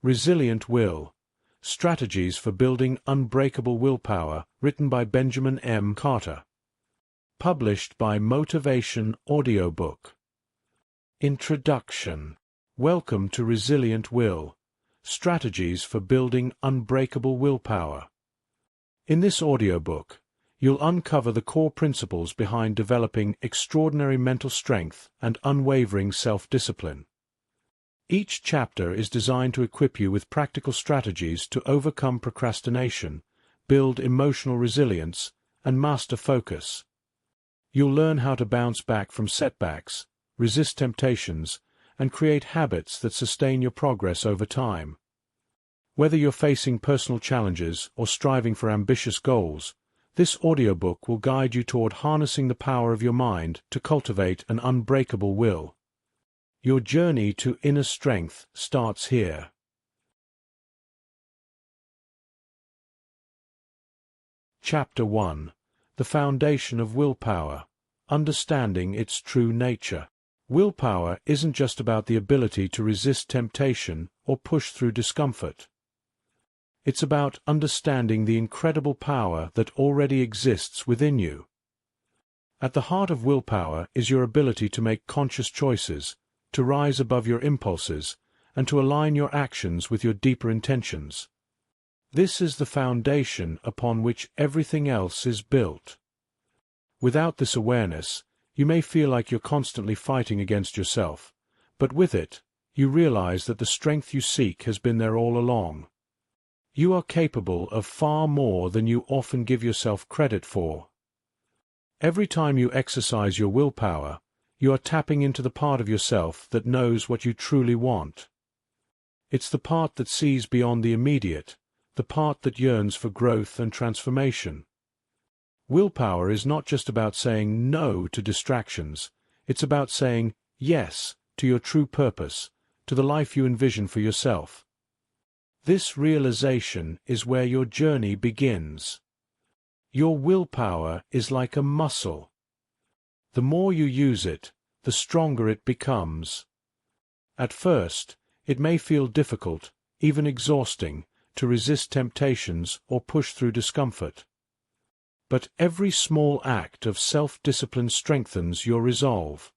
Resilient Will: Strategies for Building Unbreakable Willpower, written by Benjamin M. Carter. Published by Motivation Audiobook. Introduction. Welcome to Resilient Will: Strategies for Building Unbreakable Willpower. In this audiobook, you'll uncover the core principles behind developing extraordinary mental strength and unwavering self-discipline. Each chapter is designed to equip you with practical strategies to overcome procrastination, build emotional resilience, and master focus. You'll learn how to bounce back from setbacks, resist temptations, and create habits that sustain your progress over time. Whether you're facing personal challenges or striving for ambitious goals, this audiobook will guide you toward harnessing the power of your mind to cultivate an unbreakable will. Your journey to inner strength starts here. Chapter 1. The Foundation of Willpower: Understanding its True Nature. Willpower isn't just about the ability to resist temptation or push through discomfort. It's about understanding the incredible power that already exists within you. At the heart of willpower is your ability to make conscious choices, to rise above your impulses, and to align your actions with your deeper intentions. This is the foundation upon which everything else is built. Without this awareness, you may feel like you're constantly fighting against yourself, but with it, you realize that the strength you seek has been there all along. You are capable of far more than you often give yourself credit for. Every time you exercise your willpower, you are tapping into the part of yourself that knows what you truly want. It's the part that sees beyond the immediate, the part that yearns for growth and transformation. Willpower is not just about saying no to distractions, it's about saying yes to your true purpose, to the life you envision for yourself. This realization is where your journey begins. Your willpower is like a muscle. The more you use it, the stronger it becomes. At first, it may feel difficult, even exhausting, to resist temptations or push through discomfort. But every small act of self-discipline strengthens your resolve.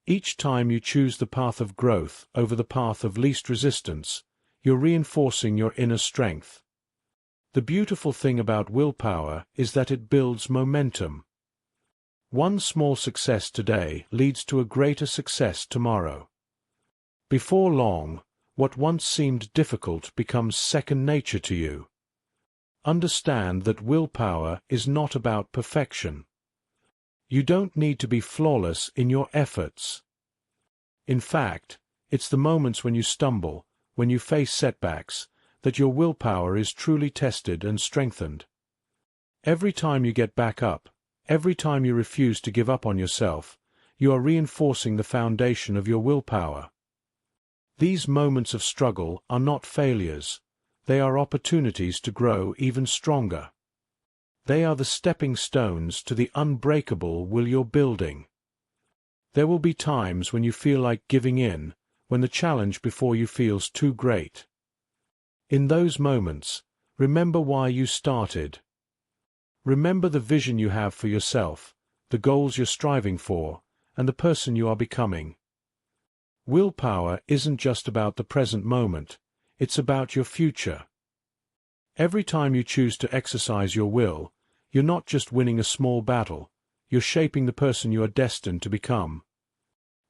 Each time you choose the path of growth over the path of least resistance, you're reinforcing your inner strength. The beautiful thing about willpower is that it builds momentum. One small success today leads to a greater success tomorrow. Before long, what once seemed difficult becomes second nature to you. Understand that willpower is not about perfection. You don't need to be flawless in your efforts. In fact, it's the moments when you stumble, when you face setbacks, that your willpower is truly tested and strengthened. Every time you get back up, every time you refuse to give up on yourself, you are reinforcing the foundation of your willpower. These moments of struggle are not failures. They are opportunities to grow even stronger. They are the stepping stones to the unbreakable will you're building. There will be times when you feel like giving in, when the challenge before you feels too great. In those moments, remember why you started. Remember the vision you have for yourself, the goals you're striving for, and the person you are becoming. Willpower isn't just about the present moment, it's about your future. Every time you choose to exercise your will, you're not just winning a small battle, you're shaping the person you are destined to become.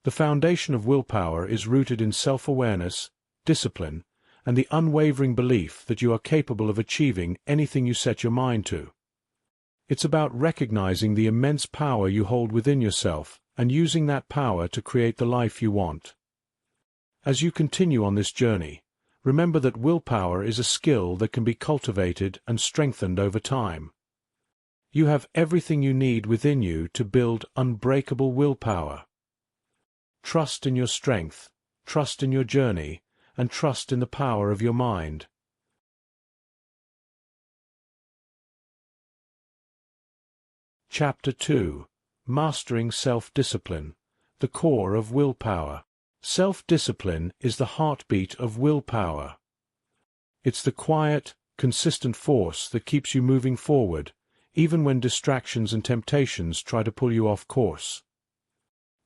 The foundation of willpower is rooted in self-awareness, discipline, and the unwavering belief that you are capable of achieving anything you set your mind to. It's about recognizing the immense power you hold within yourself and using that power to create the life you want. As you continue on this journey, remember that willpower is a skill that can be cultivated and strengthened over time. You have everything you need within you to build unbreakable willpower. Trust in your strength, trust in your journey, and trust in the power of your mind. Chapter 2. Mastering Self-Discipline, the Core of Willpower. Self-discipline is the heartbeat of willpower. It's the quiet, consistent force that keeps you moving forward, even when distractions and temptations try to pull you off course.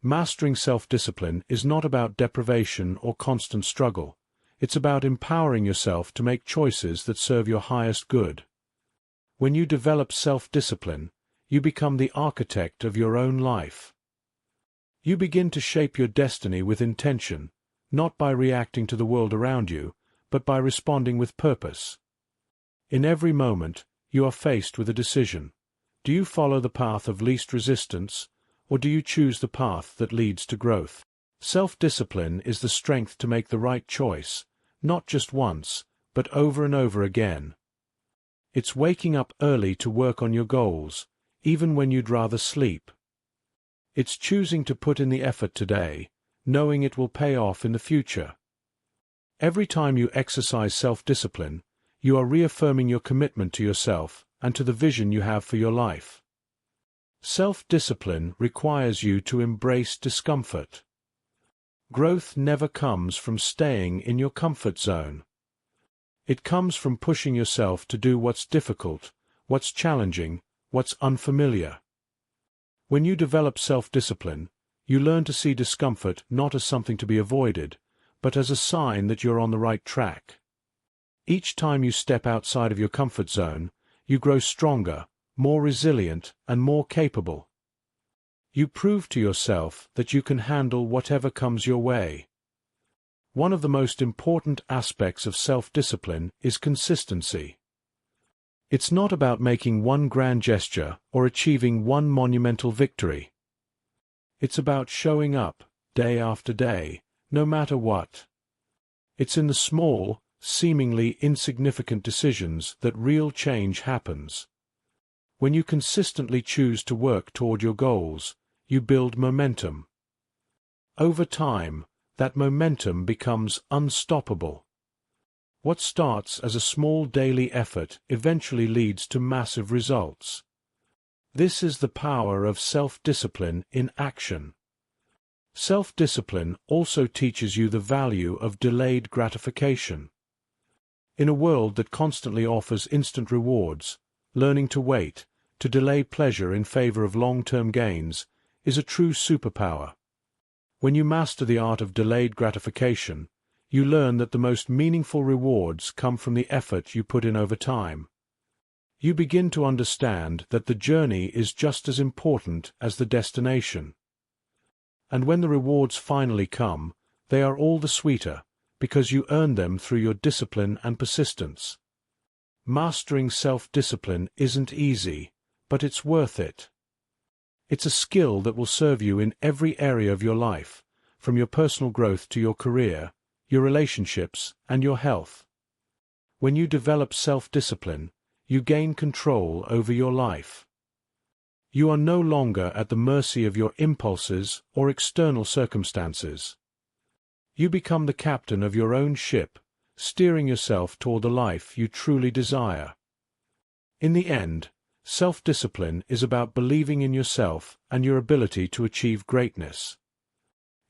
Mastering self-discipline is not about deprivation or constant struggle. It's about empowering yourself to make choices that serve your highest good. When you develop self-discipline, you become the architect of your own life. You begin to shape your destiny with intention, not by reacting to the world around you, but by responding with purpose. In every moment, you are faced with a decision. Do you follow the path of least resistance, or do you choose the path that leads to growth? Self-discipline is the strength to make the right choice, not just once, but over and over again. It's waking up early to work on your goals, even when you'd rather sleep. It's choosing to put in the effort today, knowing it will pay off in the future. Every time you exercise self-discipline, you are reaffirming your commitment to yourself and to the vision you have for your life. Self-discipline requires you to embrace discomfort. Growth never comes from staying in your comfort zone. It comes from pushing yourself to do what's difficult, what's challenging, what's unfamiliar. When you develop self-discipline, you learn to see discomfort not as something to be avoided, but as a sign that you're on the right track. Each time you step outside of your comfort zone, you grow stronger, more resilient, and more capable. You prove to yourself that you can handle whatever comes your way. One of the most important aspects of self-discipline is consistency. It's not about making one grand gesture or achieving one monumental victory. It's about showing up, day after day, no matter what. It's in the small, seemingly insignificant decisions that real change happens. When you consistently choose to work toward your goals, you build momentum. Over time, that momentum becomes unstoppable. What starts as a small daily effort eventually leads to massive results. This is the power of self-discipline in action. Self-discipline also teaches you the value of delayed gratification. In a world that constantly offers instant rewards, learning to wait, to delay pleasure in favor of long-term gains, is a true superpower. When you master the art of delayed gratification, you learn that the most meaningful rewards come from the effort you put in over time. You begin to understand that the journey is just as important as the destination. And when the rewards finally come, they are all the sweeter, because you earn them through your discipline and persistence. Mastering self-discipline isn't easy, but it's worth it. It's a skill that will serve you in every area of your life, from your personal growth to your career, your relationships, and your health. When you develop self-discipline, you gain control over your life. You are no longer at the mercy of your impulses or external circumstances. You become the captain of your own ship, steering yourself toward the life you truly desire. In the end, self-discipline is about believing in yourself and your ability to achieve greatness.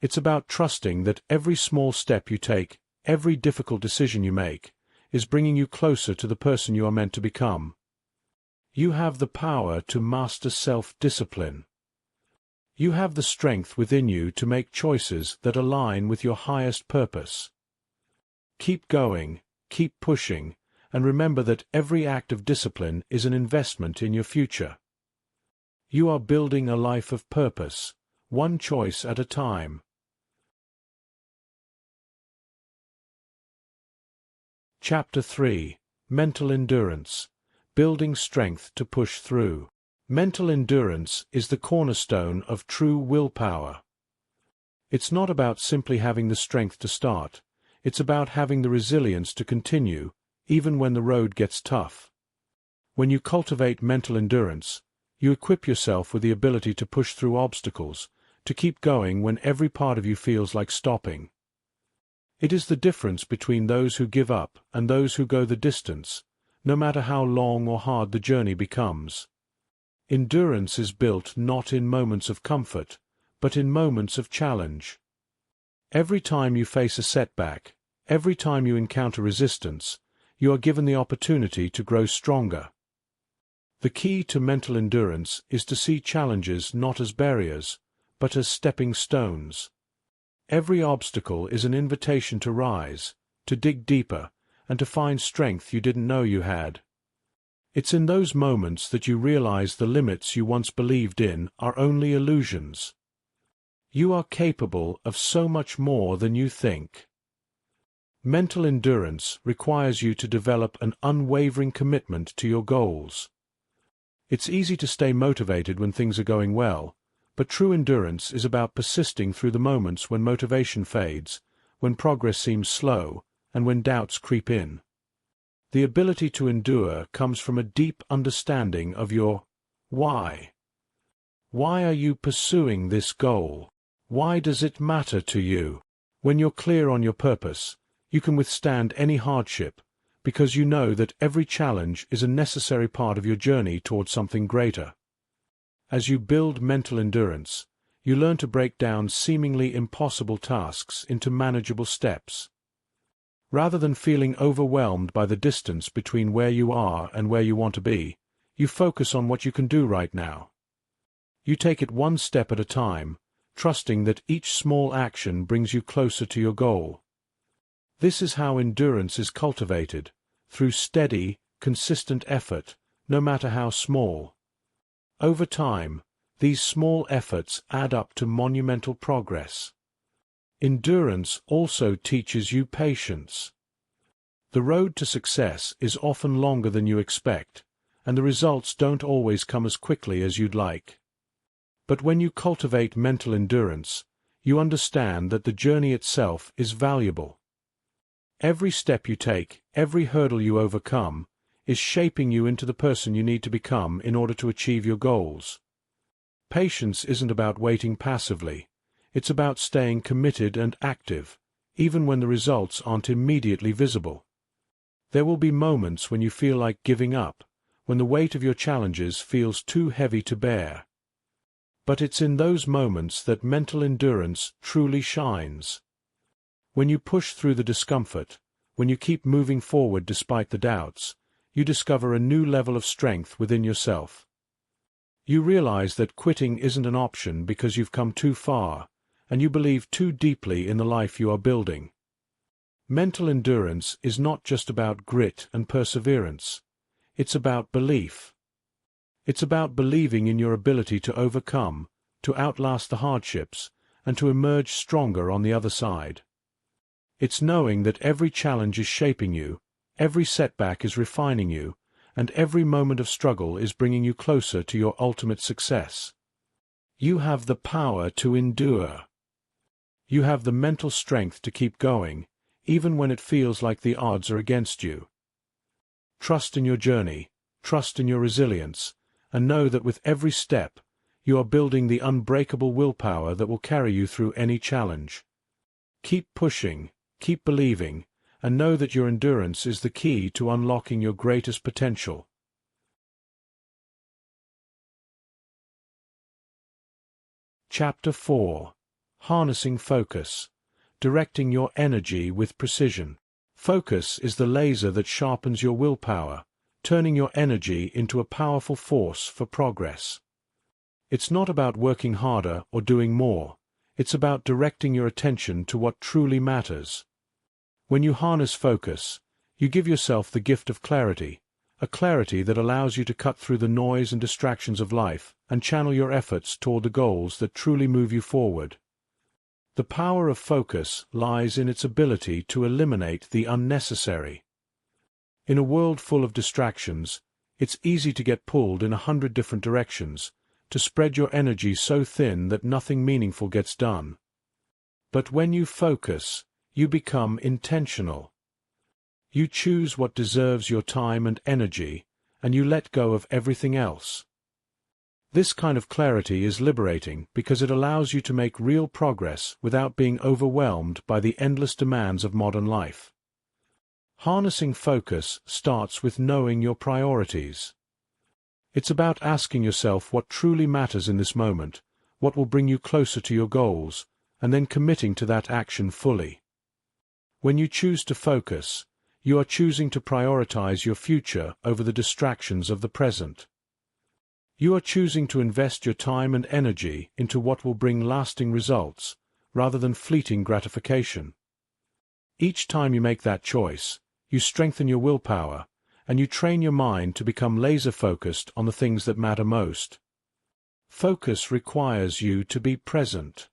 It's about trusting that every small step you take, every difficult decision you make, is bringing you closer to the person you are meant to become. You have the power to master self-discipline. You have the strength within you to make choices that align with your highest purpose. Keep going, keep pushing, and remember that every act of discipline is an investment in your future. You are building a life of purpose, one choice at a time. Chapter 3: Mental Endurance. Building Strength to Push Through. Mental endurance is the cornerstone of true willpower. It's not about simply having the strength to start. It's about having the resilience to continue, even when the road gets tough. When you cultivate mental endurance, you equip yourself with the ability to push through obstacles, to keep going when every part of you feels like stopping. It is the difference between those who give up and those who go the distance, no matter how long or hard the journey becomes. Endurance is built not in moments of comfort, but in moments of challenge. Every time you face a setback, every time you encounter resistance, you are given the opportunity to grow stronger. The key to mental endurance is to see challenges not as barriers, but as stepping stones. Every obstacle is an invitation to rise, to dig deeper, and to find strength you didn't know you had. It's in those moments that you realize the limits you once believed in are only illusions. You are capable of so much more than you think. Mental endurance requires you to develop an unwavering commitment to your goals. It's easy to stay motivated when things are going well, but true endurance is about persisting through the moments when motivation fades, when progress seems slow, and when doubts creep in. The ability to endure comes from a deep understanding of your why. Why are you pursuing this goal? Why does it matter to you? When you're clear on your purpose, you can withstand any hardship, because you know that every challenge is a necessary part of your journey towards something greater. As you build mental endurance, you learn to break down seemingly impossible tasks into manageable steps. Rather than feeling overwhelmed by the distance between where you are and where you want to be, you focus on what you can do right now. You take it one step at a time, trusting that each small action brings you closer to your goal. This is how endurance is cultivated, through steady, consistent effort, no matter how small. Over time, these small efforts add up to monumental progress. Endurance also teaches you patience. The road to success is often longer than you expect, and the results don't always come as quickly as you'd like. But when you cultivate mental endurance, you understand that the journey itself is valuable. Every step you take, every hurdle you overcome, is shaping you into the person you need to become in order to achieve your goals. Patience isn't about waiting passively. It's about staying committed and active, even when the results aren't immediately visible. There will be moments when you feel like giving up, when the weight of your challenges feels too heavy to bear. But it's in those moments that mental endurance truly shines. When you push through the discomfort, when you keep moving forward despite the doubts, you discover a new level of strength within yourself. You realize that quitting isn't an option because you've come too far, and you believe too deeply in the life you are building. Mental endurance is not just about grit and perseverance. It's about belief. It's about believing in your ability to overcome, to outlast the hardships, and to emerge stronger on the other side. It's knowing that every challenge is shaping you, every setback is refining you, and every moment of struggle is bringing you closer to your ultimate success. You have the power to endure. You have the mental strength to keep going, even when it feels like the odds are against you. Trust in your journey, trust in your resilience, and know that with every step, you are building the unbreakable willpower that will carry you through any challenge. Keep pushing, keep believing, and know that your endurance is the key to unlocking your greatest potential. Chapter 4. Harnessing Focus. Directing your energy with precision. Focus is the laser that sharpens your willpower, turning your energy into a powerful force for progress. It's not about working harder or doing more. It's about directing your attention to what truly matters. When you harness focus, you give yourself the gift of clarity, a clarity that allows you to cut through the noise and distractions of life and channel your efforts toward the goals that truly move you forward. The power of focus lies in its ability to eliminate the unnecessary. In a world full of distractions, it's easy to get pulled in 100 different directions, to spread your energy so thin that nothing meaningful gets done. But when you focus, you become intentional. You choose what deserves your time and energy, and you let go of everything else. This kind of clarity is liberating because it allows you to make real progress without being overwhelmed by the endless demands of modern life. Harnessing focus starts with knowing your priorities. It's about asking yourself what truly matters in this moment, what will bring you closer to your goals, and then committing to that action fully. When you choose to focus, You are choosing to prioritize your future over the distractions of the present. You are choosing to invest your time and energy into what will bring lasting results, rather than fleeting gratification. Each time you make that choice, you strengthen your willpower, and you train your mind to become laser-focused on the things that matter most. Focus requires you to be present.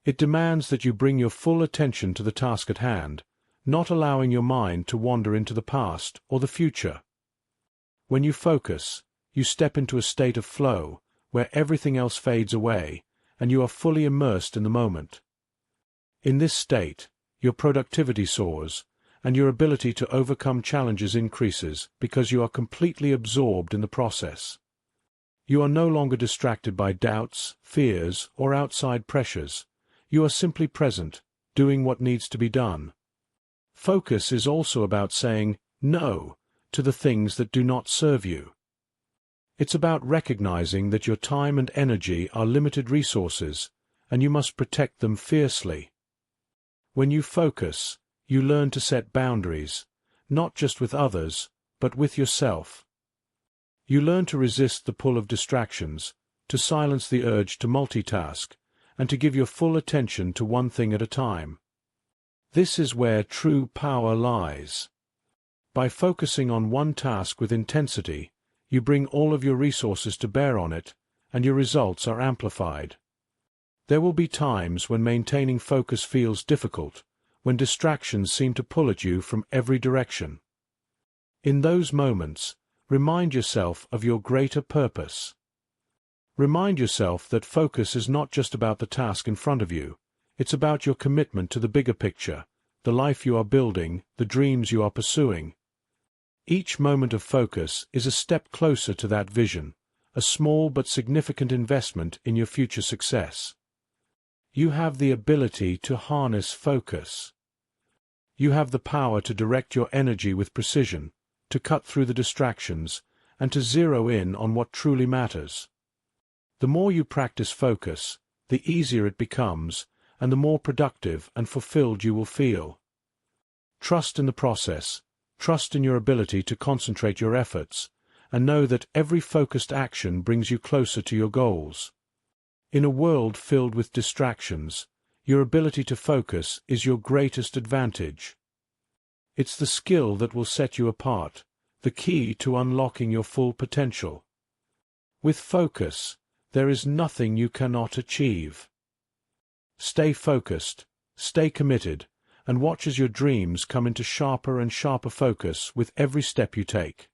It demands that you bring your full attention to the task at hand, not allowing your mind to wander into the past or the future. When you focus, you step into a state of flow, where everything else fades away, and you are fully immersed in the moment. In this state, your productivity soars, and your ability to overcome challenges increases because you are completely absorbed in the process. You are no longer distracted by doubts, fears, or outside pressures. You are simply present, doing what needs to be done. Focus is also about saying no to the things that do not serve you. It's about recognizing that your time and energy are limited resources, and you must protect them fiercely. When you focus, you learn to set boundaries, not just with others, but with yourself. You learn to resist the pull of distractions, to silence the urge to multitask, and to give your full attention to one thing at a time. This is where true power lies. By focusing on one task with intensity, you bring all of your resources to bear on it, and your results are amplified. There will be times when maintaining focus feels difficult, when distractions seem to pull at you from every direction. In those moments, remind yourself of your greater purpose. Remind yourself that focus is not just about the task in front of you, it's about your commitment to the bigger picture, the life you are building, the dreams you are pursuing. Each moment of focus is a step closer to that vision, a small but significant investment in your future success. You have the ability to harness focus. You have the power to direct your energy with precision, to cut through the distractions, and to zero in on what truly matters. The more you practice focus, the easier it becomes, and the more productive and fulfilled you will feel. Trust in the process, trust in your ability to concentrate your efforts, and know that every focused action brings you closer to your goals. In a world filled with distractions, your ability to focus is your greatest advantage. It's the skill that will set you apart, the key to unlocking your full potential. With focus, there is nothing you cannot achieve. Stay focused, stay committed, and watch as your dreams come into sharper and sharper focus with every step you take.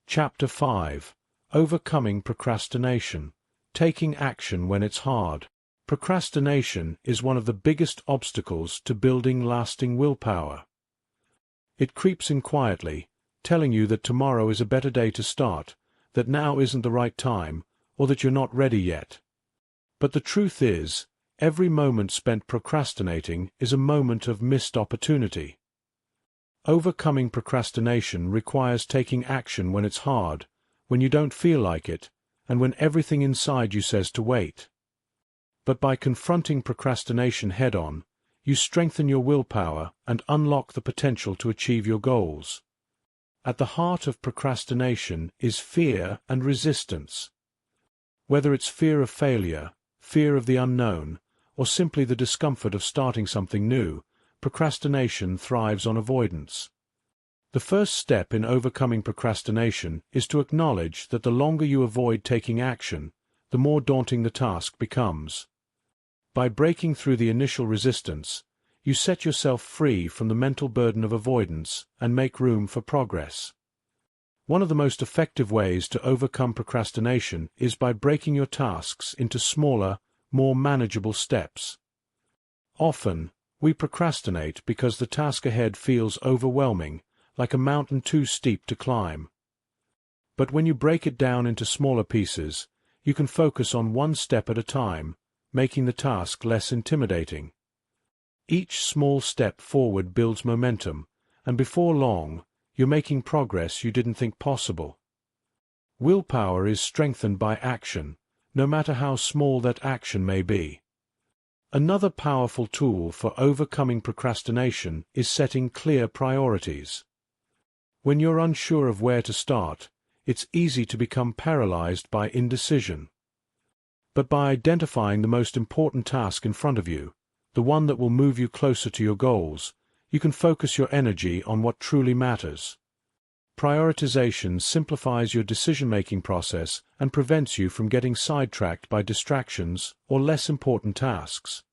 Chapter 5. Overcoming Procrastination. Taking action when it's hard. Procrastination is one of the biggest obstacles to building lasting willpower. It creeps in quietly, telling you that tomorrow is a better day to start, that now isn't the right time, or that you're not ready yet. But the truth is, every moment spent procrastinating is a moment of missed opportunity. Overcoming procrastination requires taking action when it's hard, when you don't feel like it, and when everything inside you says to wait. But by confronting procrastination head-on, you strengthen your willpower and unlock the potential to achieve your goals. At the heart of procrastination is fear and resistance. Whether it's fear of failure, fear of the unknown, or simply the discomfort of starting something new, procrastination thrives on avoidance. The first step in overcoming procrastination is to acknowledge that the longer you avoid taking action, the more daunting the task becomes. By breaking through the initial resistance, you set yourself free from the mental burden of avoidance and make room for progress. One of the most effective ways to overcome procrastination is by breaking your tasks into smaller, more manageable steps. Often, we procrastinate because the task ahead feels overwhelming, like a mountain too steep to climb. But when you break it down into smaller pieces, you can focus on one step at a time, making the task less intimidating. Each small step forward builds momentum, and before long, you're making progress you didn't think possible. Willpower is strengthened by action, no matter how small that action may be. Another powerful tool for overcoming procrastination is setting clear priorities. When you're unsure of where to start, it's easy to become paralyzed by indecision. But by identifying the most important task in front of you, the one that will move you closer to your goals, you can focus your energy on what truly matters. Prioritization simplifies your decision-making process and prevents you from getting sidetracked by distractions or less important tasks.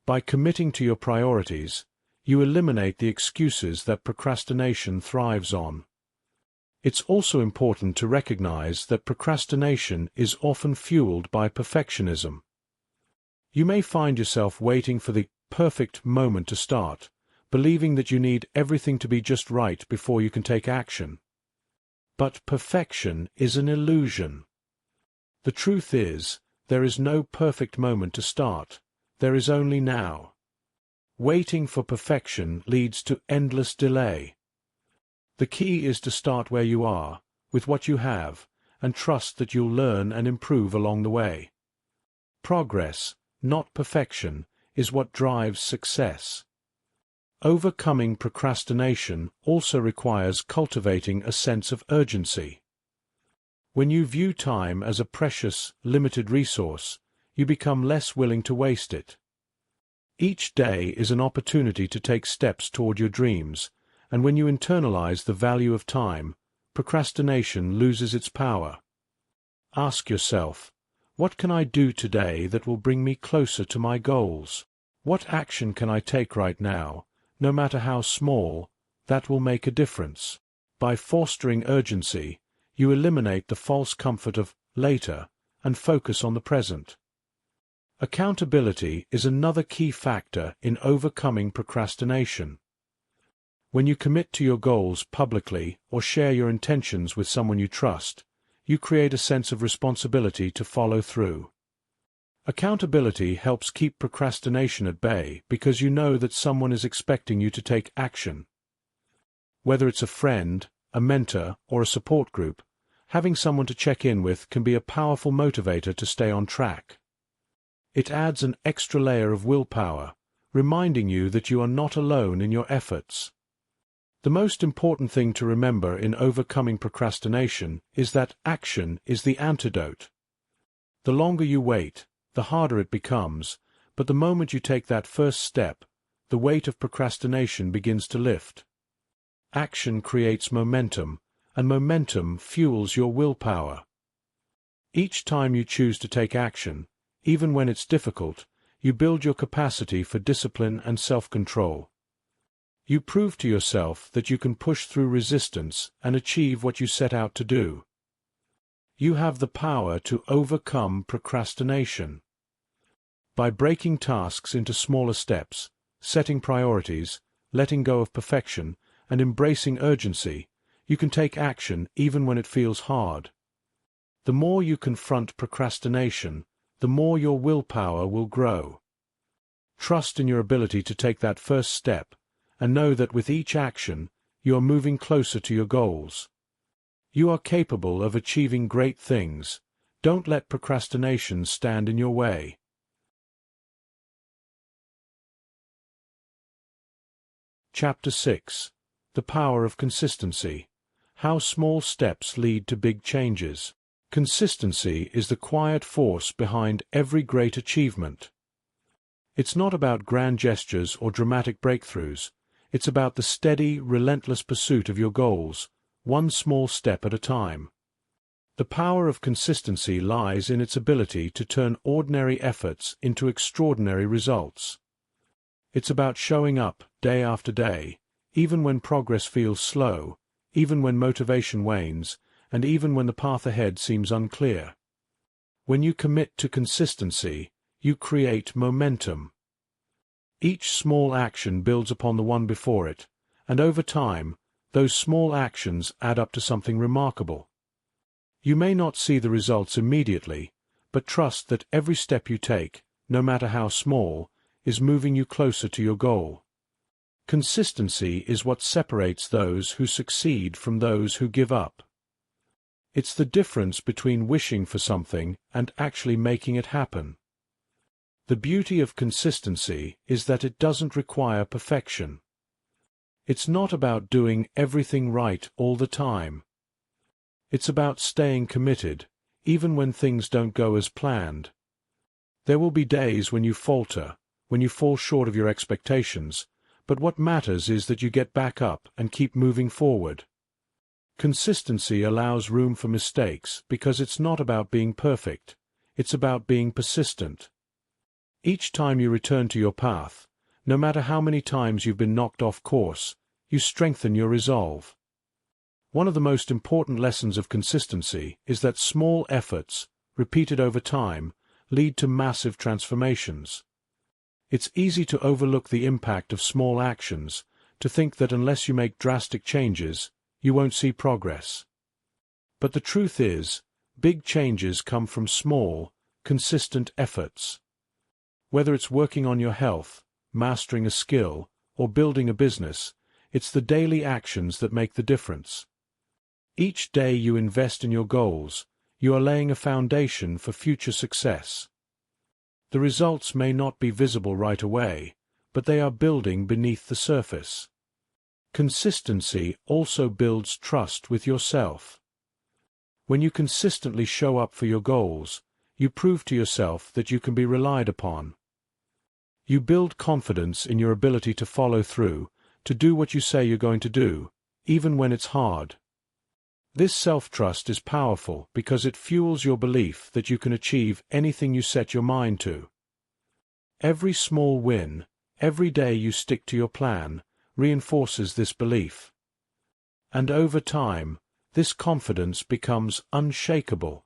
By committing to your priorities, you eliminate the excuses that procrastination thrives on. It's also important to recognize that procrastination is often fueled by perfectionism. You may find yourself waiting for the perfect moment to start, believing that you need everything to be just right before you can take action. But perfection is an illusion. The truth is, there is no perfect moment to start, there is only now. Waiting for perfection leads to endless delay. The key is to start where you are, with what you have, and trust that you'll learn and improve along the way. Progress, not perfection, is what drives success. Overcoming procrastination also requires cultivating a sense of urgency. When you view time as a precious, limited resource, you become less willing to waste it. Each day is an opportunity to take steps toward your dreams, and when you internalize the value of time, procrastination loses its power. Ask yourself, what can I do today that will bring me closer to my goals? What action can I take right now, no matter how small, that will make a difference? By fostering urgency, you eliminate the false comfort of later and focus on the present. Accountability is another key factor in overcoming procrastination. When you commit to your goals publicly or share your intentions with someone you trust, you create a sense of responsibility to follow through. Accountability helps keep procrastination at bay because you know that someone is expecting you to take action. Whether it's a friend, a mentor, or a support group, having someone to check in with can be a powerful motivator to stay on track. It adds an extra layer of willpower, reminding you that you are not alone in your efforts. The most important thing to remember in overcoming procrastination is that action is the antidote. The longer you wait, the harder it becomes, but the moment you take that first step, the weight of procrastination begins to lift. Action creates momentum, and momentum fuels your willpower. Each time you choose to take action, even when it's difficult, you build your capacity for discipline and self-control. You prove to yourself that you can push through resistance and achieve what you set out to do. You have the power to overcome procrastination. By breaking tasks into smaller steps, setting priorities, letting go of perfection, and embracing urgency, you can take action even when it feels hard. The more you confront procrastination, the more your willpower will grow. Trust in your ability to take that first step, and know that with each action, you are moving closer to your goals. You are capable of achieving great things. Don't let procrastination stand in your way. Chapter 6. The Power of Consistency. How Small Steps Lead to Big Changes. Consistency is the quiet force behind every great achievement. It's not about grand gestures or dramatic breakthroughs. It's about the steady, relentless pursuit of your goals, one small step at a time. The power of consistency lies in its ability to turn ordinary efforts into extraordinary results. It's about showing up day after day, even when progress feels slow, even when motivation wanes, and even when the path ahead seems unclear. When you commit to consistency, you create momentum. Each small action builds upon the one before it, and over time, those small actions add up to something remarkable. You may not see the results immediately, but trust that every step you take, no matter how small, is moving you closer to your goal. Consistency is what separates those who succeed from those who give up. It's the difference between wishing for something and actually making it happen. The beauty of consistency is that it doesn't require perfection. It's not about doing everything right all the time. It's about staying committed, even when things don't go as planned. There will be days when you falter, when you fall short of your expectations, but what matters is that you get back up and keep moving forward. Consistency allows room for mistakes because it's not about being perfect, it's about being persistent. Each time you return to your path, no matter how many times you've been knocked off course, you strengthen your resolve. One of the most important lessons of consistency is that small efforts, repeated over time, lead to massive transformations. It's easy to overlook the impact of small actions, to think that unless you make drastic changes, you won't see progress. But the truth is, big changes come from small, consistent efforts. Whether it's working on your health, mastering a skill, or building a business, it's the daily actions that make the difference. Each day you invest in your goals, you are laying a foundation for future success. The results may not be visible right away, but they are building beneath the surface. Consistency also builds trust with yourself. When you consistently show up for your goals, you prove to yourself that you can be relied upon. You build confidence in your ability to follow through, to do what you say you're going to do, even when it's hard. This self-trust is powerful because it fuels your belief that you can achieve anything you set your mind to. Every small win, every day you stick to your plan, reinforces this belief. And over time, this confidence becomes unshakable.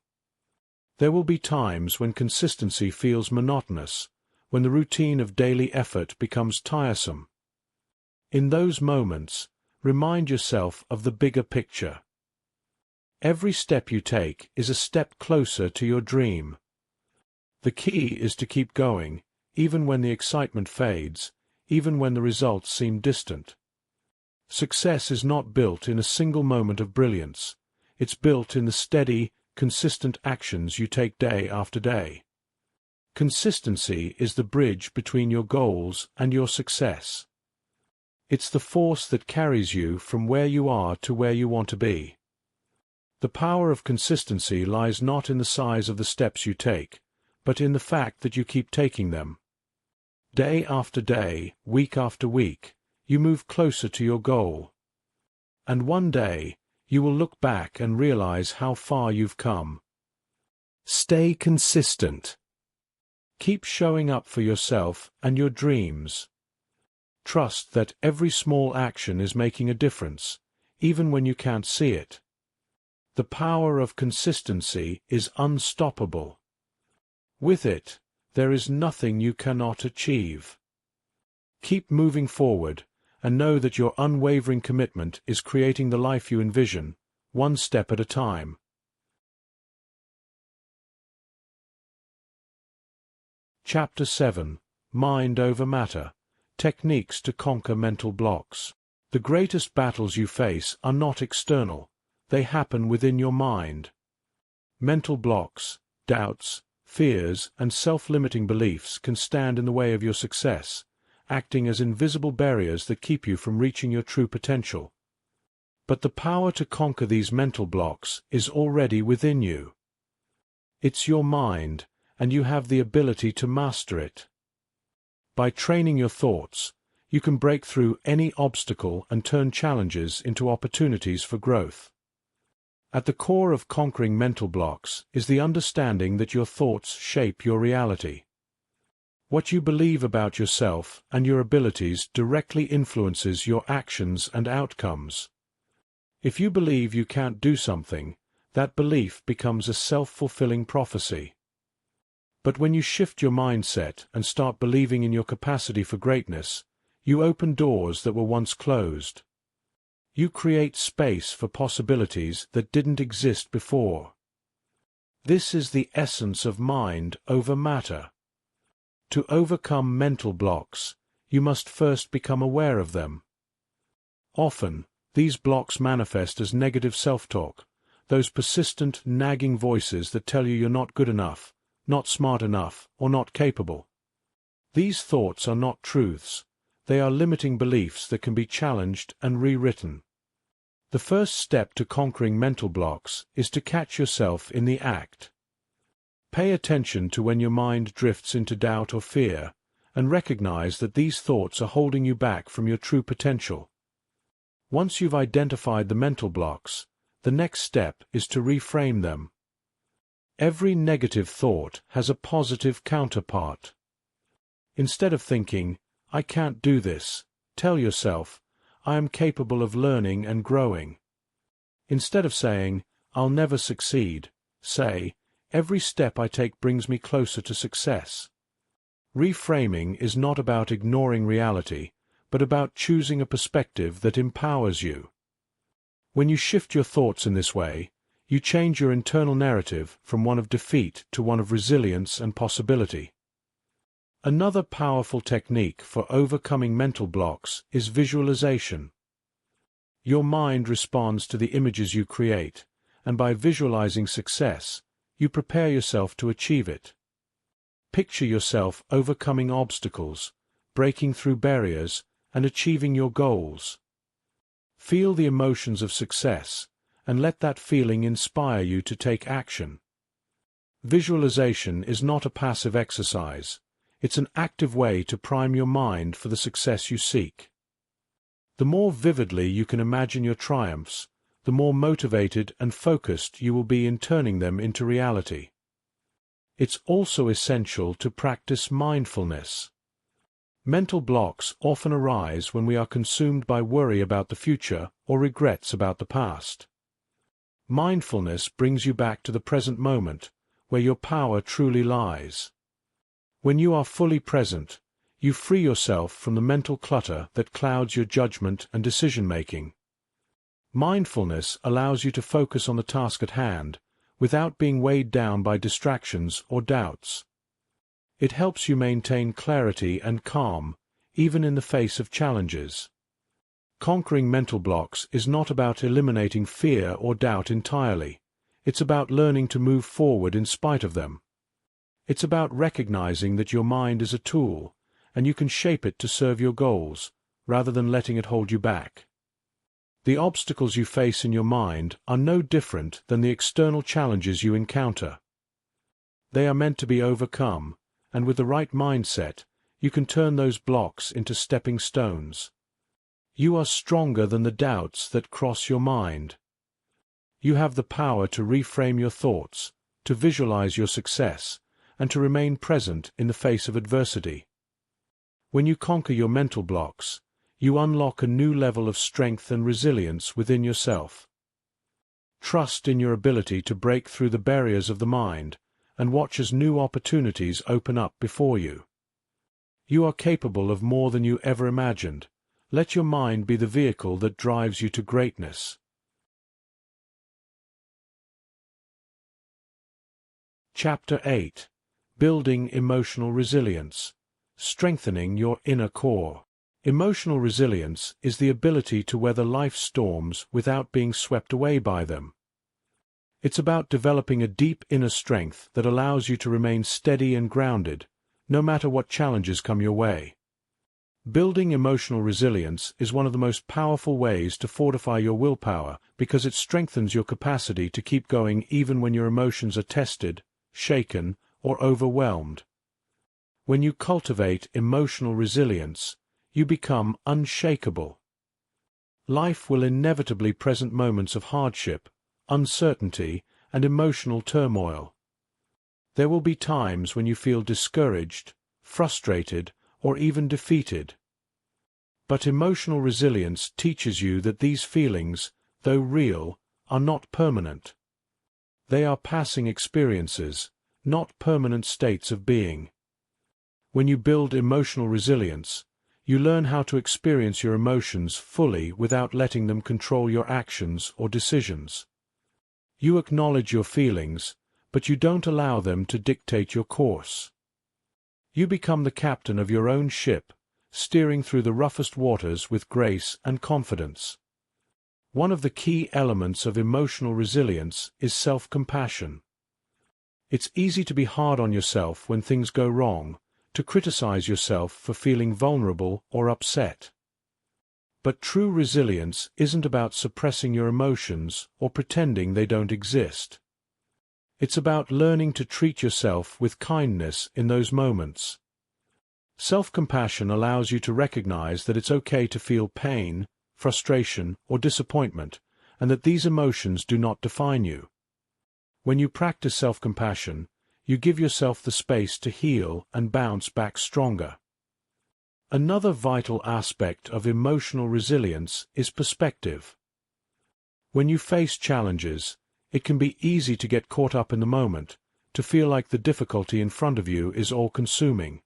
There will be times when consistency feels monotonous, when the routine of daily effort becomes tiresome. In those moments, remind yourself of the bigger picture. Every step you take is a step closer to your dream. The key is to keep going, even when the excitement fades, even when the results seem distant. Success is not built in a single moment of brilliance. It's built in the steady, consistent actions you take day after day. Consistency is the bridge between your goals and your success. It's the force that carries you from where you are to where you want to be. The power of consistency lies not in the size of the steps you take, but in the fact that you keep taking them. Day after day, week after week, you move closer to your goal. And one day, you will look back and realize how far you've come. Stay consistent. Keep showing up for yourself and your dreams. Trust that every small action is making a difference, even when you can't see it. The power of consistency is unstoppable. With it, there is nothing you cannot achieve. Keep moving forward, and know that your unwavering commitment is creating the life you envision, one step at a time. Chapter 7. Mind over Matter. Techniques to Conquer Mental Blocks. The greatest battles you face are not external, they happen within your mind. Mental blocks, doubts, fears, and self-limiting beliefs can stand in the way of your success, acting as invisible barriers that keep you from reaching your true potential. But the power to conquer these mental blocks is already within you. It's your mind, and you have the ability to master it. By training your thoughts, you can break through any obstacle and turn challenges into opportunities for growth. At the core of conquering mental blocks is the understanding that your thoughts shape your reality. What you believe about yourself and your abilities directly influences your actions and outcomes. If you believe you can't do something, that belief becomes a self-fulfilling prophecy. But when you shift your mindset and start believing in your capacity for greatness, you open doors that were once closed. You create space for possibilities that didn't exist before. This is the essence of mind over matter. To overcome mental blocks, you must first become aware of them. Often, these blocks manifest as negative self-talk, those persistent, nagging voices that tell you you're not good enough, not smart enough, or not capable. These thoughts are not truths. They are limiting beliefs that can be challenged and rewritten. The first step to conquering mental blocks is to catch yourself in the act. Pay attention to when your mind drifts into doubt or fear, and recognize that these thoughts are holding you back from your true potential. Once you've identified the mental blocks, the next step is to reframe them. Every negative thought has a positive counterpart. Instead of thinking, "I can't do this," tell yourself, "I am capable of learning and growing." Instead of saying, "I'll never succeed," say, "Every step I take brings me closer to success." Reframing is not about ignoring reality, but about choosing a perspective that empowers you. When you shift your thoughts in this way, you change your internal narrative from one of defeat to one of resilience and possibility. Another powerful technique for overcoming mental blocks is visualization. Your mind responds to the images you create, and by visualizing success, you prepare yourself to achieve it. Picture yourself overcoming obstacles, breaking through barriers, and achieving your goals. Feel the emotions of success, and let that feeling inspire you to take action. Visualization is not a passive exercise. It's an active way to prime your mind for the success you seek. The more vividly you can imagine your triumphs, the more motivated and focused you will be in turning them into reality. It's also essential to practice mindfulness. Mental blocks often arise when we are consumed by worry about the future or regrets about the past. Mindfulness brings you back to the present moment, where your power truly lies. When you are fully present, you free yourself from the mental clutter that clouds your judgment and decision-making. Mindfulness allows you to focus on the task at hand, without being weighed down by distractions or doubts. It helps you maintain clarity and calm, even in the face of challenges. Conquering mental blocks is not about eliminating fear or doubt entirely. It's about learning to move forward in spite of them. It's about recognizing that your mind is a tool, and you can shape it to serve your goals, rather than letting it hold you back. The obstacles you face in your mind are no different than the external challenges you encounter. They are meant to be overcome, and with the right mindset, you can turn those blocks into stepping stones. You are stronger than the doubts that cross your mind. You have the power to reframe your thoughts, to visualize your success, and to remain present in the face of adversity. When you conquer your mental blocks, you unlock a new level of strength and resilience within yourself. Trust in your ability to break through the barriers of the mind, and watch as new opportunities open up before you. You are capable of more than you ever imagined. Let your mind be the vehicle that drives you to greatness. Chapter 8. Building Emotional Resilience. Strengthening your inner core. Emotional resilience is the ability to weather life's storms without being swept away by them. It's about developing a deep inner strength that allows you to remain steady and grounded, no matter what challenges come your way. Building emotional resilience is one of the most powerful ways to fortify your willpower because it strengthens your capacity to keep going even when your emotions are tested, shaken, or overwhelmed. When you cultivate emotional resilience, you become unshakable. Life will inevitably present moments of hardship, uncertainty, and emotional turmoil. There will be times when you feel discouraged, frustrated, or even defeated. But emotional resilience teaches you that these feelings, though real, are not permanent. They are passing experiences, not permanent states of being. When you build emotional resilience, you learn how to experience your emotions fully without letting them control your actions or decisions. You acknowledge your feelings, but you don't allow them to dictate your course. You become the captain of your own ship, steering through the roughest waters with grace and confidence. One of the key elements of emotional resilience is self-compassion. It's easy to be hard on yourself when things go wrong, to criticize yourself for feeling vulnerable or upset. But true resilience isn't about suppressing your emotions or pretending they don't exist. It's about learning to treat yourself with kindness in those moments. Self-compassion allows you to recognize that it's okay to feel pain, frustration, or disappointment, and that these emotions do not define you. When you practice self-compassion, you give yourself the space to heal and bounce back stronger. Another vital aspect of emotional resilience is perspective. When you face challenges, it can be easy to get caught up in the moment, to feel like the difficulty in front of you is all-consuming.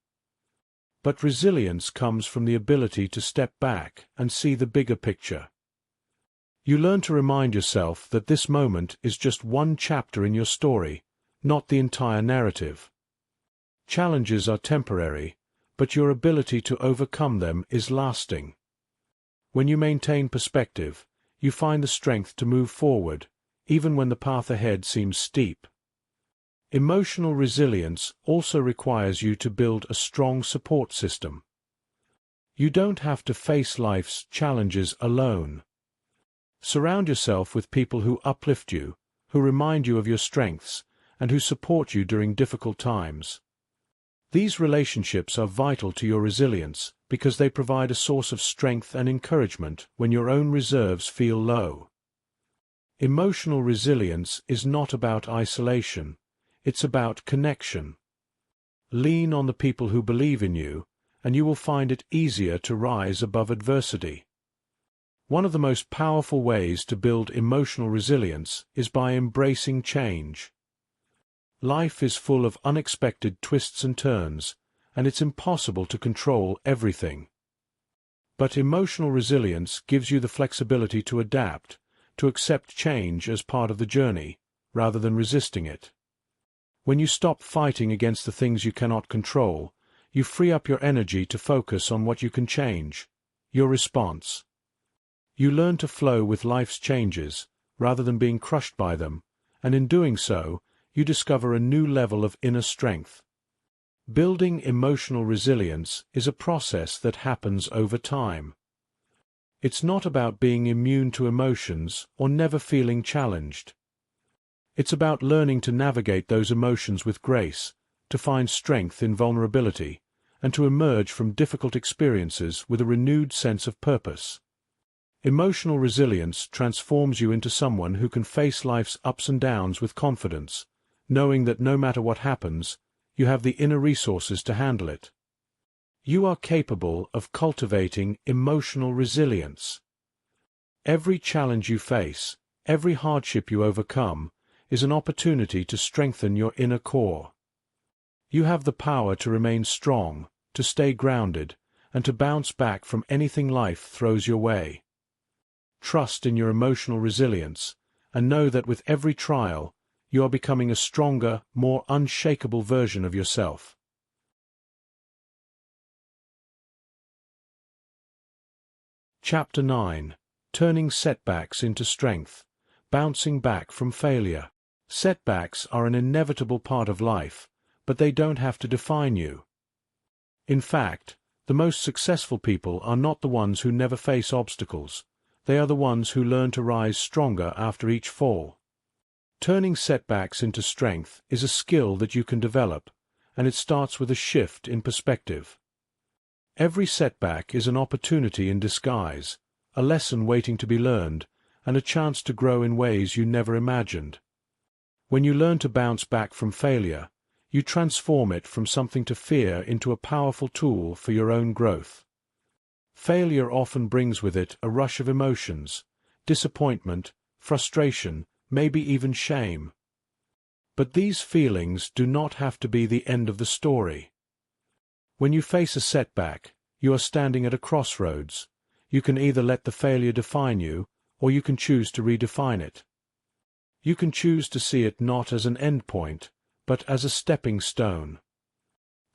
But resilience comes from the ability to step back and see the bigger picture. You learn to remind yourself that this moment is just one chapter in your story, not the entire narrative. Challenges are temporary, but your ability to overcome them is lasting. When you maintain perspective, you find the strength to move forward, even when the path ahead seems steep. Emotional resilience also requires you to build a strong support system. You don't have to face life's challenges alone. Surround yourself with people who uplift you, who remind you of your strengths, and who support you during difficult times. These relationships are vital to your resilience because they provide a source of strength and encouragement when your own reserves feel low. Emotional resilience is not about isolation, it's about connection. Lean on the people who believe in you, and you will find it easier to rise above adversity. One of the most powerful ways to build emotional resilience is by embracing change. Life is full of unexpected twists and turns, and it's impossible to control everything. But emotional resilience gives you the flexibility to adapt, to accept change as part of the journey, rather than resisting it. When you stop fighting against the things you cannot control, you free up your energy to focus on what you can change, your response. You learn to flow with life's changes, rather than being crushed by them, and in doing so, you discover a new level of inner strength. Building emotional resilience is a process that happens over time. It's not about being immune to emotions or never feeling challenged. It's about learning to navigate those emotions with grace, to find strength in vulnerability, and to emerge from difficult experiences with a renewed sense of purpose. Emotional resilience transforms you into someone who can face life's ups and downs with confidence, knowing that no matter what happens, you have the inner resources to handle it. You are capable of cultivating emotional resilience. Every challenge you face, every hardship you overcome, is an opportunity to strengthen your inner core. You have the power to remain strong, to stay grounded, and to bounce back from anything life throws your way. Trust in your emotional resilience, and know that with every trial, you are becoming a stronger, more unshakable version of yourself. Chapter 9. Turning Setbacks into Strength. Bouncing Back from Failure. Setbacks are an inevitable part of life, but they don't have to define you. In fact, the most successful people are not the ones who never face obstacles. They are the ones who learn to rise stronger after each fall. Turning setbacks into strength is a skill that you can develop, and it starts with a shift in perspective. Every setback is an opportunity in disguise, a lesson waiting to be learned, and a chance to grow in ways you never imagined. When you learn to bounce back from failure, you transform it from something to fear into a powerful tool for your own growth. Failure often brings with it a rush of emotions, disappointment, frustration, maybe even shame. But these feelings do not have to be the end of the story. When you face a setback, you are standing at a crossroads. You can either let the failure define you, or you can choose to redefine it. You can choose to see it not as an end point, but as a stepping stone.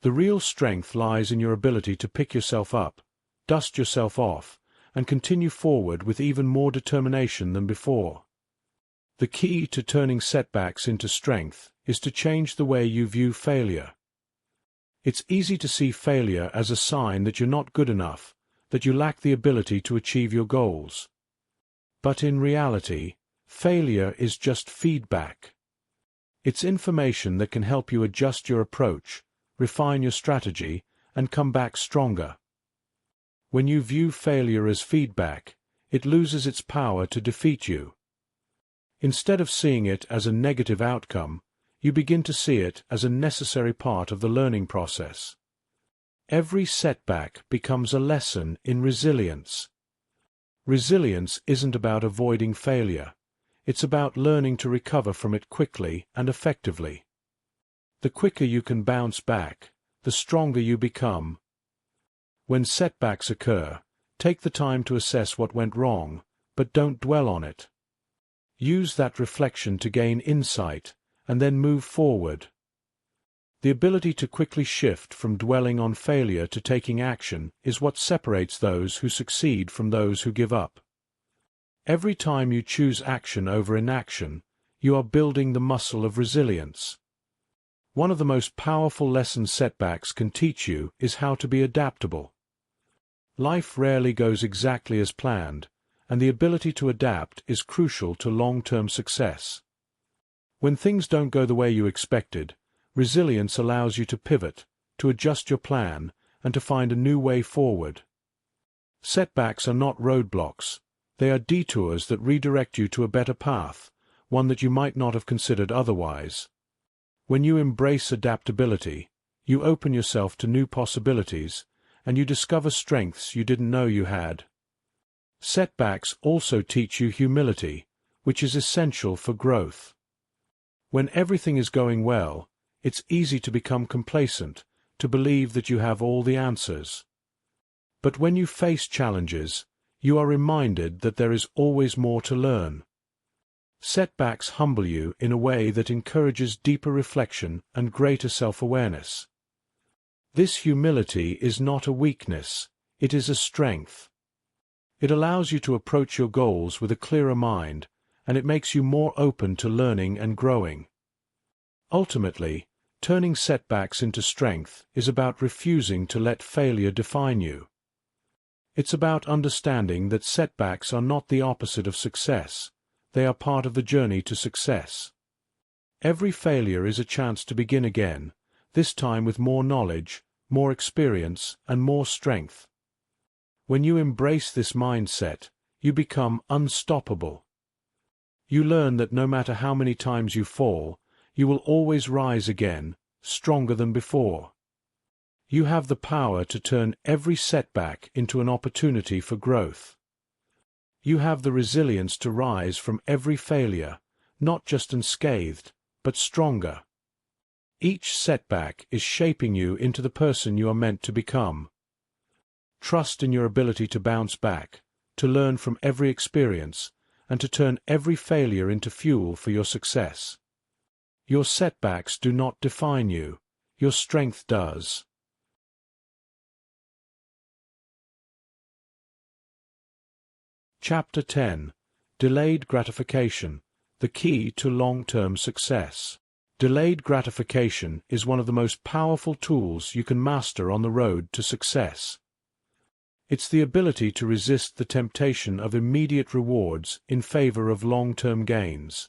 The real strength lies in your ability to pick yourself up, dust yourself off, and continue forward with even more determination than before. The key to turning setbacks into strength is to change the way you view failure. It's easy to see failure as a sign that you're not good enough, that you lack the ability to achieve your goals. But in reality, failure is just feedback. It's information that can help you adjust your approach, refine your strategy, and come back stronger. When you view failure as feedback, it loses its power to defeat you. Instead of seeing it as a negative outcome, you begin to see it as a necessary part of the learning process. Every setback becomes a lesson in resilience. Resilience isn't about avoiding failure. It's about learning to recover from it quickly and effectively. The quicker you can bounce back, the stronger you become. When setbacks occur, take the time to assess what went wrong, but don't dwell on it. Use that reflection to gain insight, and then move forward. The ability to quickly shift from dwelling on failure to taking action is what separates those who succeed from those who give up. Every time you choose action over inaction, you are building the muscle of resilience. One of the most powerful lessons setbacks can teach you is how to be adaptable. Life rarely goes exactly as planned, and the ability to adapt is crucial to long-term success. When things don't go the way you expected, resilience allows you to pivot, to adjust your plan, and to find a new way forward. Setbacks are not roadblocks. They are detours that redirect you to a better path, one that you might not have considered otherwise. When you embrace adaptability, you open yourself to new possibilities, and you discover strengths you didn't know you had. Setbacks also teach you humility, which is essential for growth. When everything is going well, it's easy to become complacent, to believe that you have all the answers. But when you face challenges, you are reminded that there is always more to learn. Setbacks humble you in a way that encourages deeper reflection and greater self-awareness. This humility is not a weakness, it is a strength. It allows you to approach your goals with a clearer mind, and it makes you more open to learning and growing. Ultimately, turning setbacks into strength is about refusing to let failure define you. It's about understanding that setbacks are not the opposite of success. They are part of the journey to success. Every failure is a chance to begin again, this time with more knowledge, more experience, and more strength. When you embrace this mindset, you become unstoppable. You learn that no matter how many times you fall, you will always rise again, stronger than before. You have the power to turn every setback into an opportunity for growth. You have the resilience to rise from every failure, not just unscathed, but stronger. Each setback is shaping you into the person you are meant to become. Trust in your ability to bounce back, to learn from every experience, and to turn every failure into fuel for your success. Your setbacks do not define you, your strength does. Chapter 10. Delayed Gratification, the Key to Long-Term Success. Delayed gratification is one of the most powerful tools you can master on the road to success. It's the ability to resist the temptation of immediate rewards in favor of long-term gains.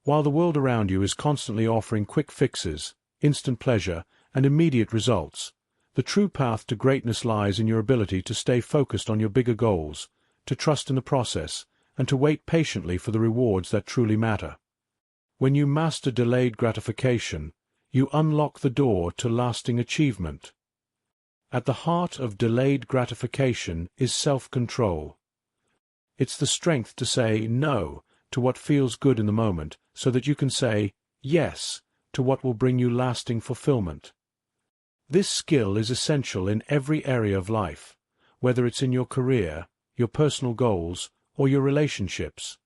While the world around you is constantly offering quick fixes, instant pleasure, and immediate results, the true path to greatness lies in your ability to stay focused on your bigger goals, to trust in the process, and to wait patiently for the rewards that truly matter. When you master delayed gratification, you unlock the door to lasting achievement. At the heart of delayed gratification is self-control. It's the strength to say no to what feels good in the moment so that you can say yes to what will bring you lasting fulfillment. This skill is essential in every area of life, whether it's in your career, your personal goals, or your relationships.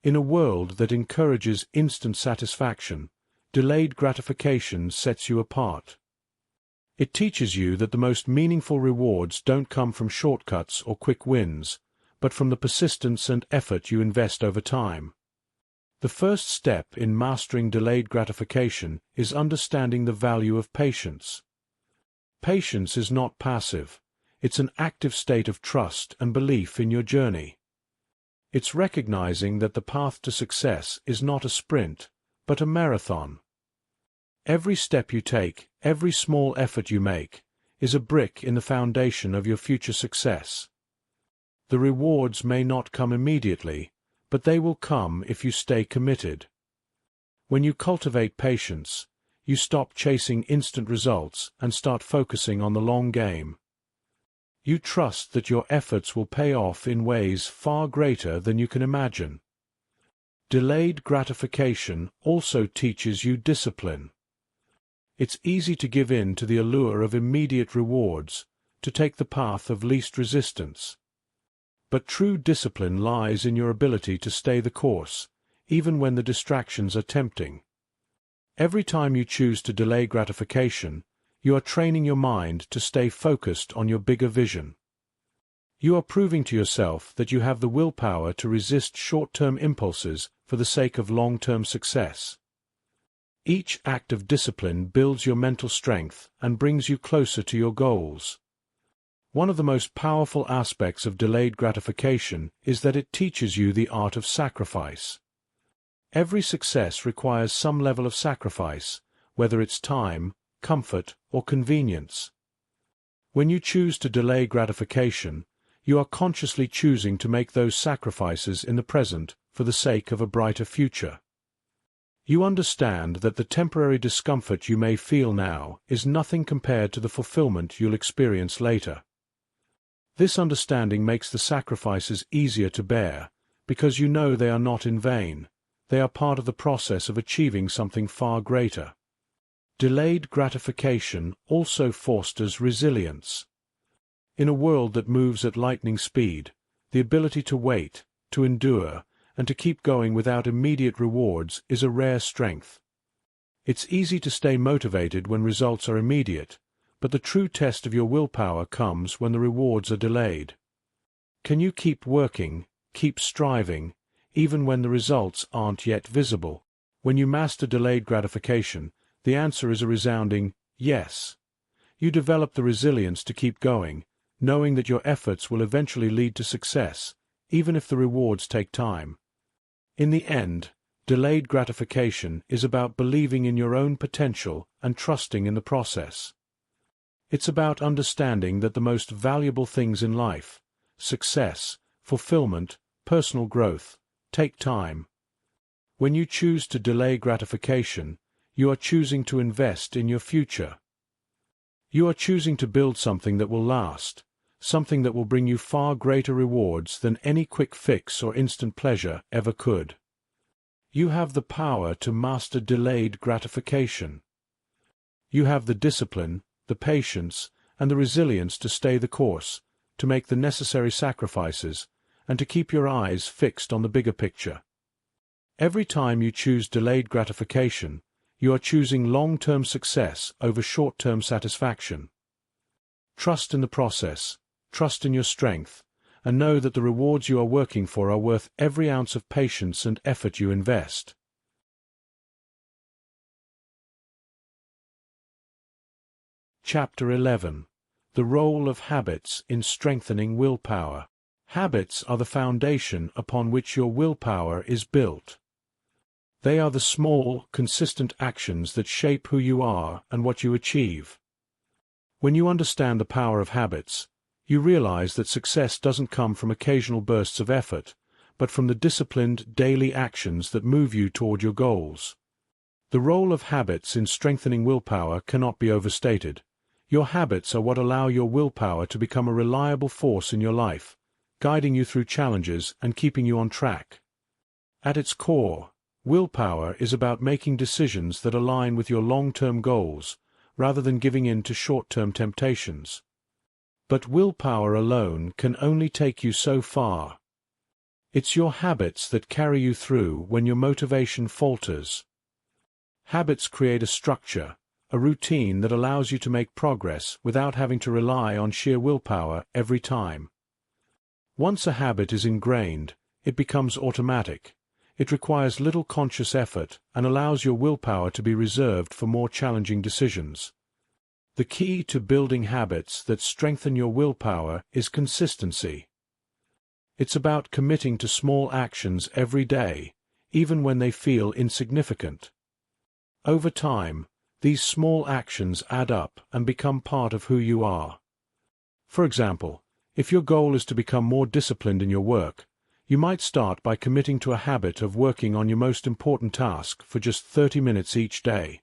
In a world that encourages instant satisfaction, delayed gratification sets you apart. It teaches you that the most meaningful rewards don't come from shortcuts or quick wins, but from the persistence and effort you invest over time. The first step in mastering delayed gratification is understanding the value of patience. Patience is not passive. It's an active state of trust and belief in your journey. It's recognizing that the path to success is not a sprint, but a marathon. Every step you take, every small effort you make, is a brick in the foundation of your future success. The rewards may not come immediately, but they will come if you stay committed. When you cultivate patience, you stop chasing instant results and start focusing on the long game. You trust that your efforts will pay off in ways far greater than you can imagine. Delayed gratification also teaches you discipline. It's easy to give in to the allure of immediate rewards, to take the path of least resistance. But true discipline lies in your ability to stay the course, even when the distractions are tempting. Every time you choose to delay gratification, you are training your mind to stay focused on your bigger vision. You are proving to yourself that you have the willpower to resist short-term impulses for the sake of long-term success. Each act of discipline builds your mental strength and brings you closer to your goals. One of the most powerful aspects of delayed gratification is that it teaches you the art of sacrifice. Every success requires some level of sacrifice, whether it's time, comfort, or convenience. When you choose to delay gratification, you are consciously choosing to make those sacrifices in the present for the sake of a brighter future. You understand that the temporary discomfort you may feel now is nothing compared to the fulfillment you'll experience later. This understanding makes the sacrifices easier to bear, because you know they are not in vain. They are part of the process of achieving something far greater. Delayed gratification also fosters resilience. In a world that moves at lightning speed, the ability to wait, to endure, and to keep going without immediate rewards is a rare strength. It's easy to stay motivated when results are immediate, but the true test of your willpower comes when the rewards are delayed. Can you keep working, keep striving, even when the results aren't yet visible? When you master delayed gratification, the answer is a resounding yes. You develop the resilience to keep going, knowing that your efforts will eventually lead to success, even if the rewards take time. In the end, delayed gratification is about believing in your own potential and trusting in the process. It's about understanding that the most valuable things in life, success, fulfillment, personal growth, take time. When you choose to delay gratification, you are choosing to invest in your future. You are choosing to build something that will last, something that will bring you far greater rewards than any quick fix or instant pleasure ever could. You have the power to master delayed gratification. You have the discipline, the patience, and the resilience to stay the course, to make the necessary sacrifices, and to keep your eyes fixed on the bigger picture. Every time you choose delayed gratification, you are choosing long-term success over short-term satisfaction. Trust in the process, trust in your strength, and know that the rewards you are working for are worth every ounce of patience and effort you invest. Chapter 11. The Role of Habits in Strengthening Willpower. Habits are the foundation upon which your willpower is built. They are the small, consistent actions that shape who you are and what you achieve. When you understand the power of habits, you realize that success doesn't come from occasional bursts of effort, but from the disciplined, daily actions that move you toward your goals. The role of habits in strengthening willpower cannot be overstated. Your habits are what allow your willpower to become a reliable force in your life, guiding you through challenges and keeping you on track. At its core, willpower is about making decisions that align with your long-term goals, rather than giving in to short-term temptations. But willpower alone can only take you so far. It's your habits that carry you through when your motivation falters. Habits create a structure, a routine that allows you to make progress without having to rely on sheer willpower every time. Once a habit is ingrained, it becomes automatic. It requires little conscious effort and allows your willpower to be reserved for more challenging decisions. The key to building habits that strengthen your willpower is consistency. It's about committing to small actions every day, even when they feel insignificant. Over time, these small actions add up and become part of who you are. For example, if your goal is to become more disciplined in your work, you might start by committing to a habit of working on your most important task for just 30 minutes each day.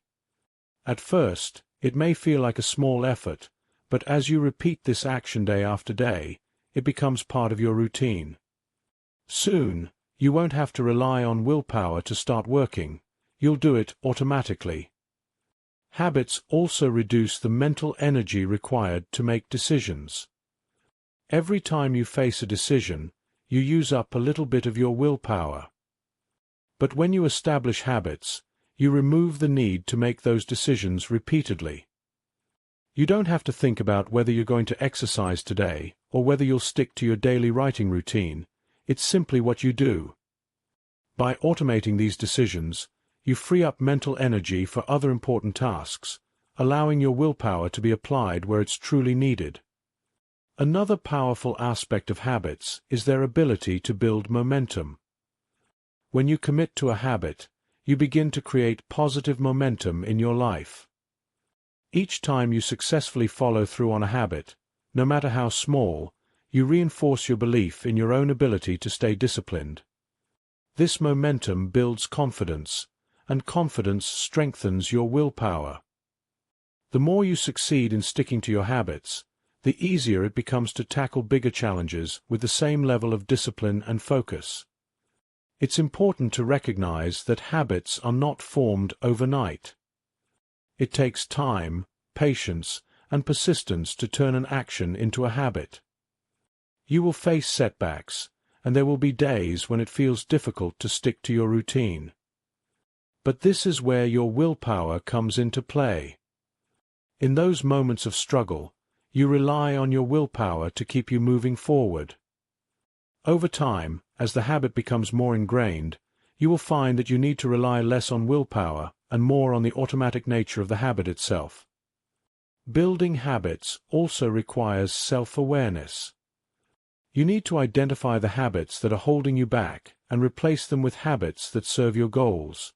At first, it may feel like a small effort, but as you repeat this action day after day, it becomes part of your routine. Soon, you won't have to rely on willpower to start working. You'll do it automatically. Habits also reduce the mental energy required to make decisions. Every time you face a decision, you use up a little bit of your willpower. But when you establish habits, you remove the need to make those decisions repeatedly. You don't have to think about whether you're going to exercise today or whether you'll stick to your daily writing routine. It's simply what you do. By automating these decisions, you free up mental energy for other important tasks, allowing your willpower to be applied where it's truly needed. Another powerful aspect of habits is their ability to build momentum. When you commit to a habit, you begin to create positive momentum in your life. Each time you successfully follow through on a habit, no matter how small, you reinforce your belief in your own ability to stay disciplined. This momentum builds confidence, and confidence strengthens your willpower. The more you succeed in sticking to your habits, the easier it becomes to tackle bigger challenges with the same level of discipline and focus. It's important to recognize that habits are not formed overnight. It takes time, patience, and persistence to turn an action into a habit. You will face setbacks, and there will be days when it feels difficult to stick to your routine. But this is where your willpower comes into play. In those moments of struggle, you rely on your willpower to keep you moving forward. Over time, as the habit becomes more ingrained, you will find that you need to rely less on willpower and more on the automatic nature of the habit itself. Building habits also requires self-awareness. You need to identify the habits that are holding you back and replace them with habits that serve your goals.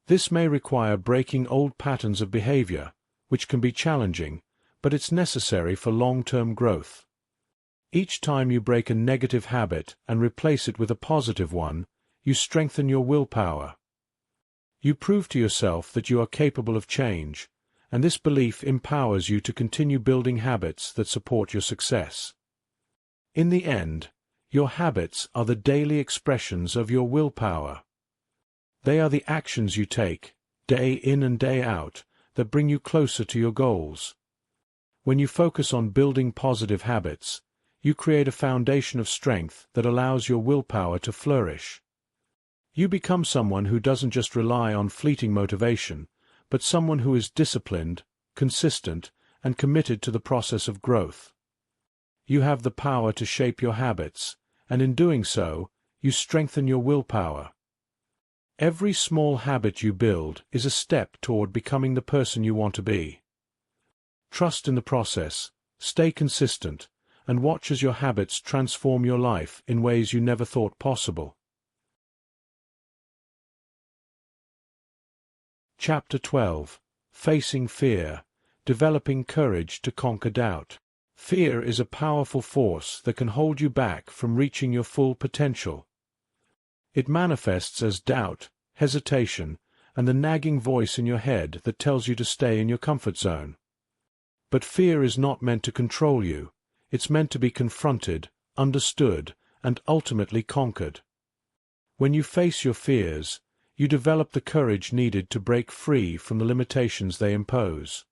This may require breaking old patterns of behavior, which can be challenging, but it's necessary for long-term growth. Each time you break a negative habit and replace it with a positive one, you strengthen your willpower. You prove to yourself that you are capable of change, and this belief empowers you to continue building habits that support your success. In the end, your habits are the daily expressions of your willpower. They are the actions you take, day in and day out, that bring you closer to your goals. When you focus on building positive habits, you create a foundation of strength that allows your willpower to flourish. You become someone who doesn't just rely on fleeting motivation, but someone who is disciplined, consistent, and committed to the process of growth. You have the power to shape your habits, and in doing so, you strengthen your willpower. Every small habit you build is a step toward becoming the person you want to be. Trust in the process, stay consistent, and watch as your habits transform your life in ways you never thought possible. Chapter 12. Facing Fear. Developing Courage to Conquer Doubt. Fear is a powerful force that can hold you back from reaching your full potential. It manifests as doubt, hesitation, and the nagging voice in your head that tells you to stay in your comfort zone. But fear is not meant to control you. It's meant to be confronted, understood, and ultimately conquered. When you face your fears, you develop the courage needed to break free from the limitations they impose.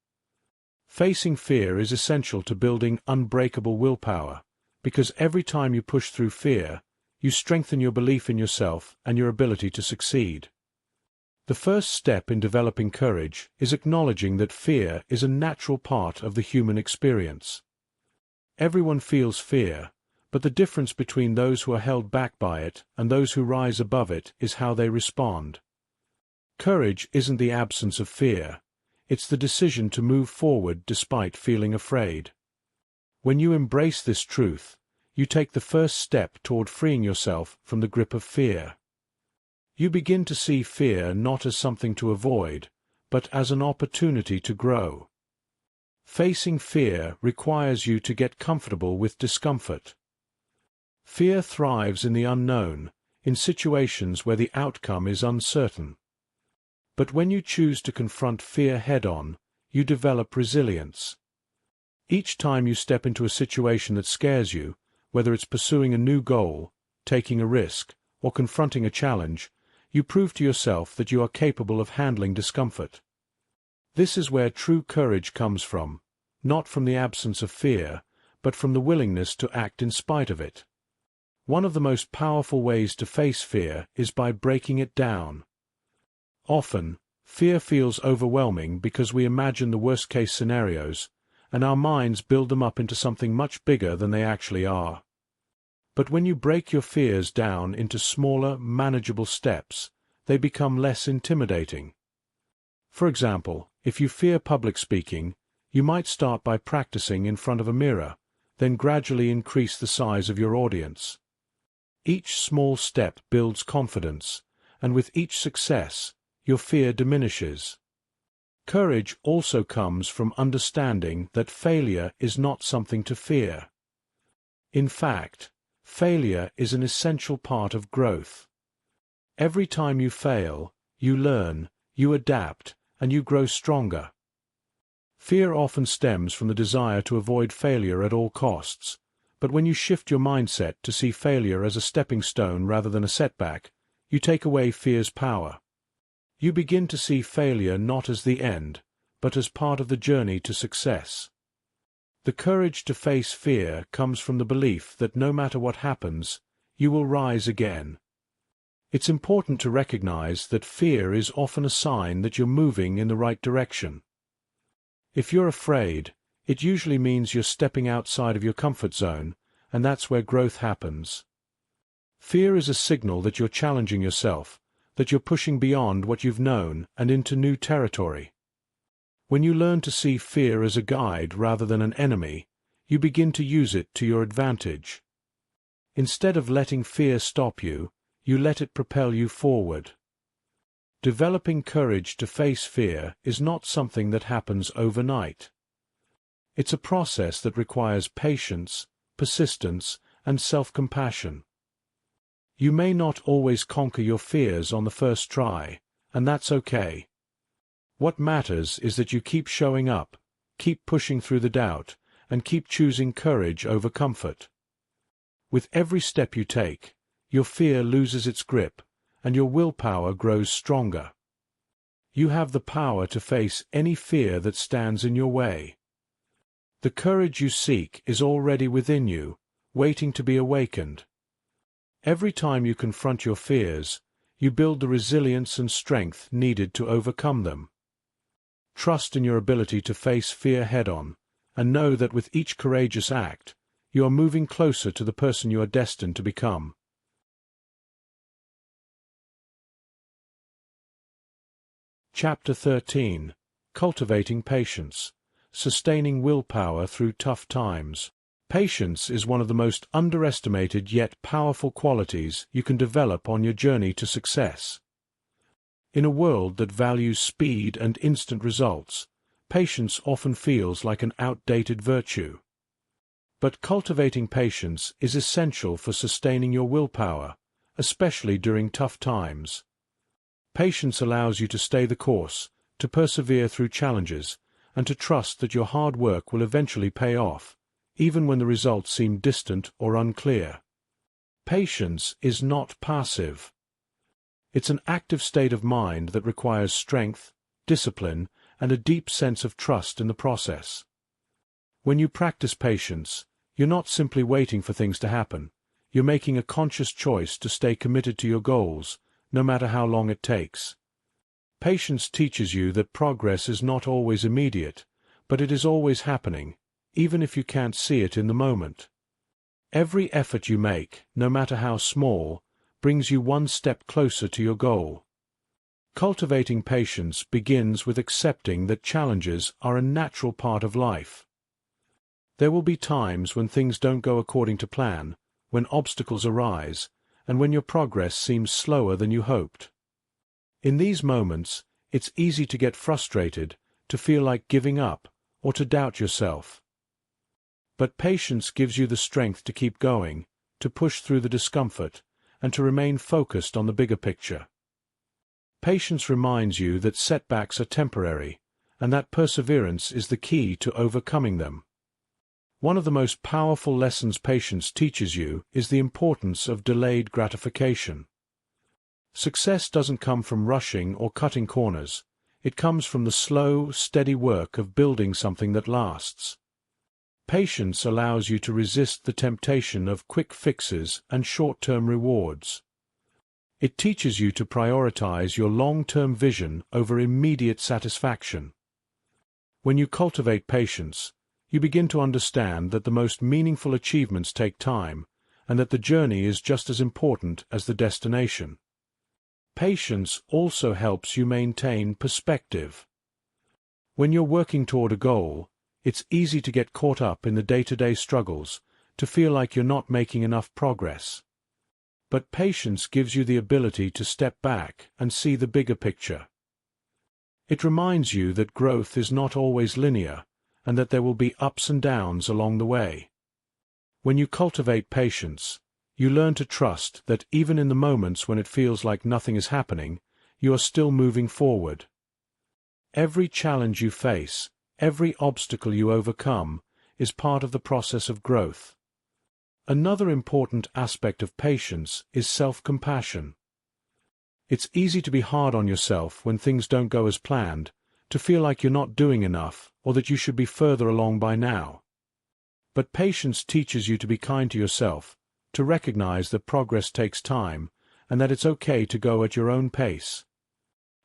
Facing fear is essential to building unbreakable willpower, because every time you push through fear, you strengthen your belief in yourself and your ability to succeed. The first step in developing courage is acknowledging that fear is a natural part of the human experience. Everyone feels fear, but the difference between those who are held back by it and those who rise above it is how they respond. Courage isn't the absence of fear. it's the decision to move forward despite feeling afraid. When you embrace this truth, you take the first step toward freeing yourself from the grip of fear. You begin to see fear not as something to avoid, but as an opportunity to grow. Facing fear requires you to get comfortable with discomfort. Fear thrives in the unknown, in situations where the outcome is uncertain. But when you choose to confront fear head-on, you develop resilience. Each time you step into a situation that scares you, whether it's pursuing a new goal, taking a risk, or confronting a challenge, you prove to yourself that you are capable of handling discomfort. This is where true courage comes from, not from the absence of fear, but from the willingness to act in spite of it. One of the most powerful ways to face fear is by breaking it down. Often, fear feels overwhelming because we imagine the worst-case scenarios, and our minds build them up into something much bigger than they actually are. But when you break your fears down into smaller, manageable steps, they become less intimidating. For example, if you fear public speaking, you might start by practicing in front of a mirror, then gradually increase the size of your audience. Each small step builds confidence, and with each success, your fear diminishes. Courage also comes from understanding that failure is not something to fear. In fact, failure is an essential part of growth. Every time you fail, you learn, you adapt, and you grow stronger. Fear often stems from the desire to avoid failure at all costs, but when you shift your mindset to see failure as a stepping stone rather than a setback, you take away fear's power. You begin to see failure not as the end, but as part of the journey to success. The courage to face fear comes from the belief that no matter what happens, you will rise again. It's important to recognize that fear is often a sign that you're moving in the right direction. If you're afraid, it usually means you're stepping outside of your comfort zone, and that's where growth happens. Fear is a signal that you're challenging yourself, that you're pushing beyond what you've known and into new territory. When you learn to see fear as a guide rather than an enemy, you begin to use it to your advantage. Instead of letting fear stop you, you let it propel you forward. Developing courage to face fear is not something that happens overnight. It's a process that requires patience, persistence, and self-compassion. You may not always conquer your fears on the first try, and that's okay. What matters is that you keep showing up, keep pushing through the doubt, and keep choosing courage over comfort. With every step you take, your fear loses its grip, and your willpower grows stronger. You have the power to face any fear that stands in your way. The courage you seek is already within you, waiting to be awakened. Every time you confront your fears, you build the resilience and strength needed to overcome them. Trust in your ability to face fear head-on, and know that with each courageous act, you are moving closer to the person you are destined to become. Chapter 13. Cultivating Patience. Sustaining Willpower Through Tough Times. Patience is one of the most underestimated yet powerful qualities you can develop on your journey to success. In a world that values speed and instant results, patience often feels like an outdated virtue. But cultivating patience is essential for sustaining your willpower, especially during tough times. Patience allows you to stay the course, to persevere through challenges, and to trust that your hard work will eventually pay off, even when the results seem distant or unclear. Patience is not passive. It's an active state of mind that requires strength, discipline, and a deep sense of trust in the process. When you practice patience, you're not simply waiting for things to happen. You're making a conscious choice to stay committed to your goals, no matter how long it takes. Patience teaches you that progress is not always immediate, but it is always happening, even if you can't see it in the moment. Every effort you make, no matter how small, brings you one step closer to your goal. Cultivating patience begins with accepting that challenges are a natural part of life. There will be times when things don't go according to plan, when obstacles arise, and when your progress seems slower than you hoped. In these moments, it's easy to get frustrated, to feel like giving up, or to doubt yourself. But patience gives you the strength to keep going, to push through the discomfort, and to remain focused on the bigger picture. Patience reminds you that setbacks are temporary, and that perseverance is the key to overcoming them. One of the most powerful lessons patience teaches you is the importance of delayed gratification. Success doesn't come from rushing or cutting corners. It comes from the slow, steady work of building something that lasts. Patience allows you to resist the temptation of quick fixes and short-term rewards. It teaches you to prioritize your long-term vision over immediate satisfaction. When you cultivate patience, you begin to understand that the most meaningful achievements take time, and that the journey is just as important as the destination. Patience also helps you maintain perspective. When you're working toward a goal, it's easy to get caught up in the day-to-day struggles, to feel like you're not making enough progress. But patience gives you the ability to step back and see the bigger picture. It reminds you that growth is not always linear, and that there will be ups and downs along the way. When you cultivate patience, you learn to trust that even in the moments when it feels like nothing is happening, you are still moving forward. Every challenge you face, every obstacle you overcome, is part of the process of growth. Another important aspect of patience is self-compassion. It's easy to be hard on yourself when things don't go as planned, to feel like you're not doing enough or that you should be further along by now. But patience teaches you to be kind to yourself, to recognize that progress takes time, and that it's okay to go at your own pace.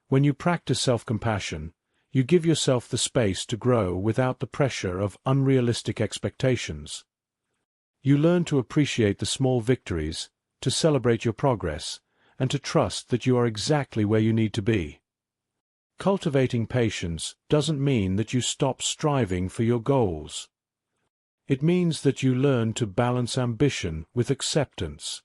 When you practice self-compassion, you give yourself the space to grow without the pressure of unrealistic expectations. You learn to appreciate the small victories, to celebrate your progress, and to trust that you are exactly where you need to be. Cultivating patience doesn't mean that you stop striving for your goals. It means that you learn to balance ambition with acceptance.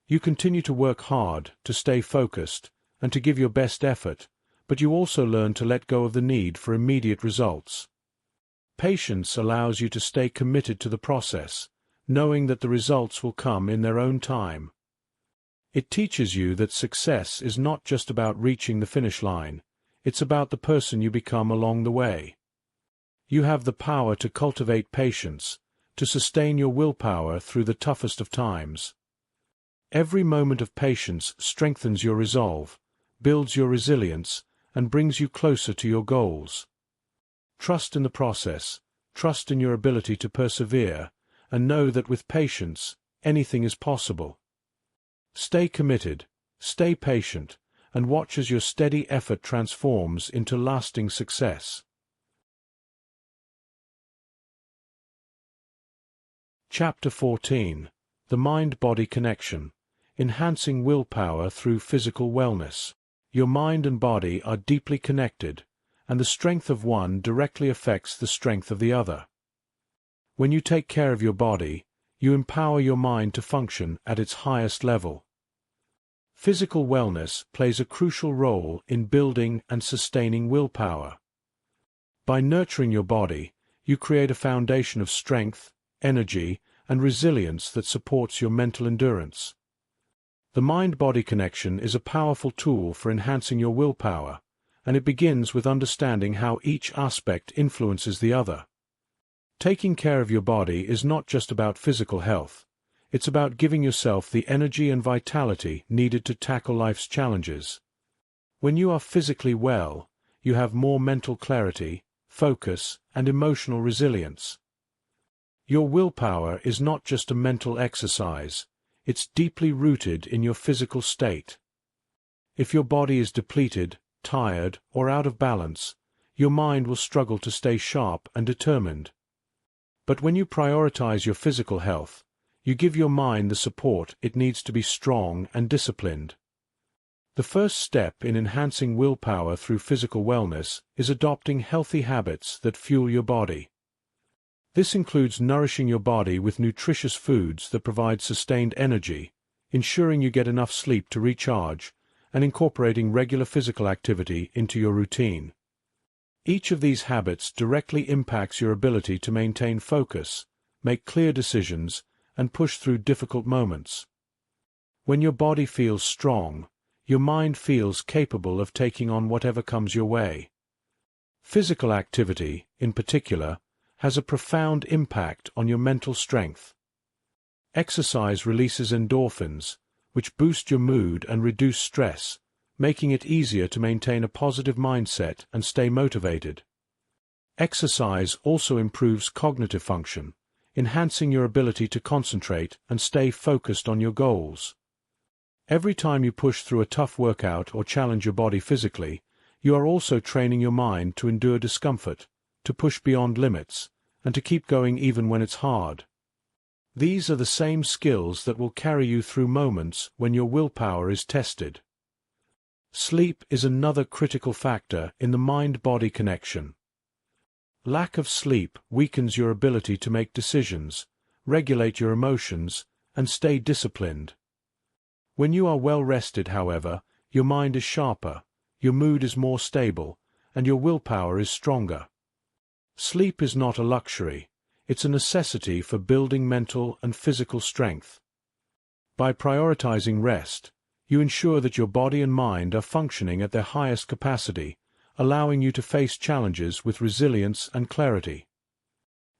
You continue to work hard, to stay focused, and to give your best effort, but you also learn to let go of the need for immediate results. Patience allows you to stay committed to the process, knowing that the results will come in their own time. It teaches you that success is not just about reaching the finish line, it's about the person you become along the way. You have the power to cultivate patience, to sustain your willpower through the toughest of times. Every moment of patience strengthens your resolve, builds your resilience, and brings you closer to your goals. Trust in the process, trust in your ability to persevere, and know that with patience, anything is possible. Stay committed, stay patient, and watch as your steady effort transforms into lasting success. Chapter 14. The Mind-Body Connection. Enhancing Willpower Through Physical Wellness. Your mind and body are deeply connected, and the strength of one directly affects the strength of the other. When you take care of your body, you empower your mind to function at its highest level. Physical wellness plays a crucial role in building and sustaining willpower. By nurturing your body, you create a foundation of strength, energy, and resilience that supports your mental endurance. The mind-body connection is a powerful tool for enhancing your willpower, and it begins with understanding how each aspect influences the other. Taking care of your body is not just about physical health. It's about giving yourself the energy and vitality needed to tackle life's challenges. When you are physically well, you have more mental clarity, focus, and emotional resilience. Your willpower is not just a mental exercise, it's deeply rooted in your physical state. If your body is depleted, tired, or out of balance, your mind will struggle to stay sharp and determined. But when you prioritize your physical health, you give your mind the support it needs to be strong and disciplined. The first step in enhancing willpower through physical wellness is adopting healthy habits that fuel your body. This includes nourishing your body with nutritious foods that provide sustained energy, ensuring you get enough sleep to recharge, and incorporating regular physical activity into your routine. Each of these habits directly impacts your ability to maintain focus, make clear decisions, and push through difficult moments. When your body feels strong, your mind feels capable of taking on whatever comes your way. Physical activity, in particular, has a profound impact on your mental strength. Exercise releases endorphins, which boost your mood and reduce stress, making it easier to maintain a positive mindset and stay motivated. Exercise also improves cognitive function, enhancing your ability to concentrate and stay focused on your goals. Every time you push through a tough workout or challenge your body physically, you are also training your mind to endure discomfort, to push beyond limits, and to keep going even when it's hard. These are the same skills that will carry you through moments when your willpower is tested. Sleep is another critical factor in the mind-body connection. Lack of sleep weakens your ability to make decisions, regulate your emotions, and stay disciplined. When you are well rested, however, your mind is sharper, your mood is more stable, and your willpower is stronger. Sleep is not a luxury, it's a necessity for building mental and physical strength. By prioritizing rest, you ensure that your body and mind are functioning at their highest capacity, allowing you to face challenges with resilience and clarity.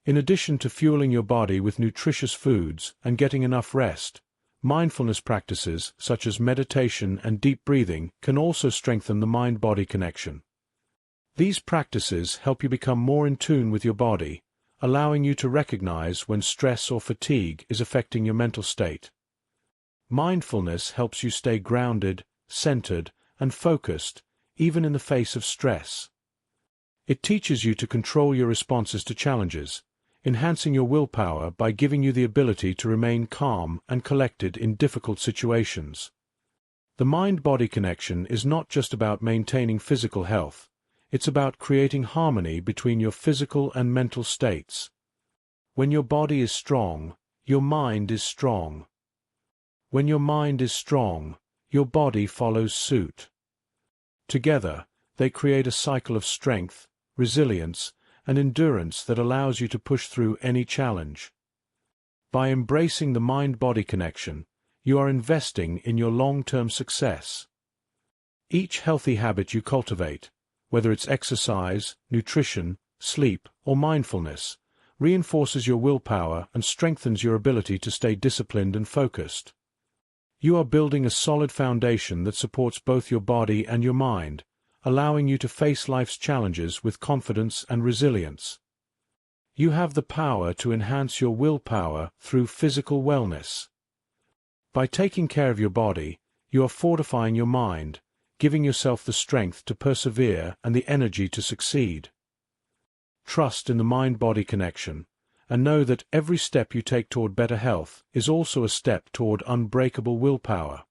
In addition to fueling your body with nutritious foods and getting enough rest, mindfulness practices such as meditation and deep breathing can also strengthen the mind-body connection. These practices help you become more in tune with your body, allowing you to recognize when stress or fatigue is affecting your mental state. Mindfulness helps you stay grounded, centered, and focused, even in the face of stress. It teaches you to control your responses to challenges, enhancing your willpower by giving you the ability to remain calm and collected in difficult situations. The mind-body connection is not just about maintaining physical health, it's about creating harmony between your physical and mental states. When your body is strong, your mind is strong. When your mind is strong, your body follows suit. Together, they create a cycle of strength, resilience, and endurance that allows you to push through any challenge. By embracing the mind-body connection, you are investing in your long-term success. Each healthy habit you cultivate, whether it's exercise, nutrition, sleep, or mindfulness, reinforces your willpower and strengthens your ability to stay disciplined and focused. You are building a solid foundation that supports both your body and your mind, allowing you to face life's challenges with confidence and resilience. You have the power to enhance your willpower through physical wellness. By taking care of your body, you are fortifying your mind, giving yourself the strength to persevere and the energy to succeed. Trust in the mind-body connection, and know that every step you take toward better health is also a step toward unbreakable willpower.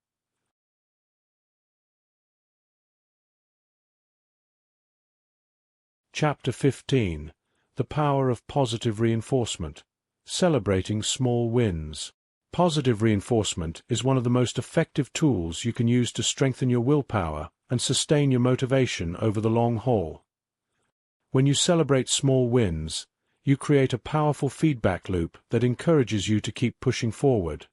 Chapter 15. The Power of Positive Reinforcement. Celebrating Small Wins. Positive reinforcement is one of the most effective tools you can use to strengthen your willpower and sustain your motivation over the long haul. When you celebrate small wins, you create a powerful feedback loop that encourages you to keep pushing forward.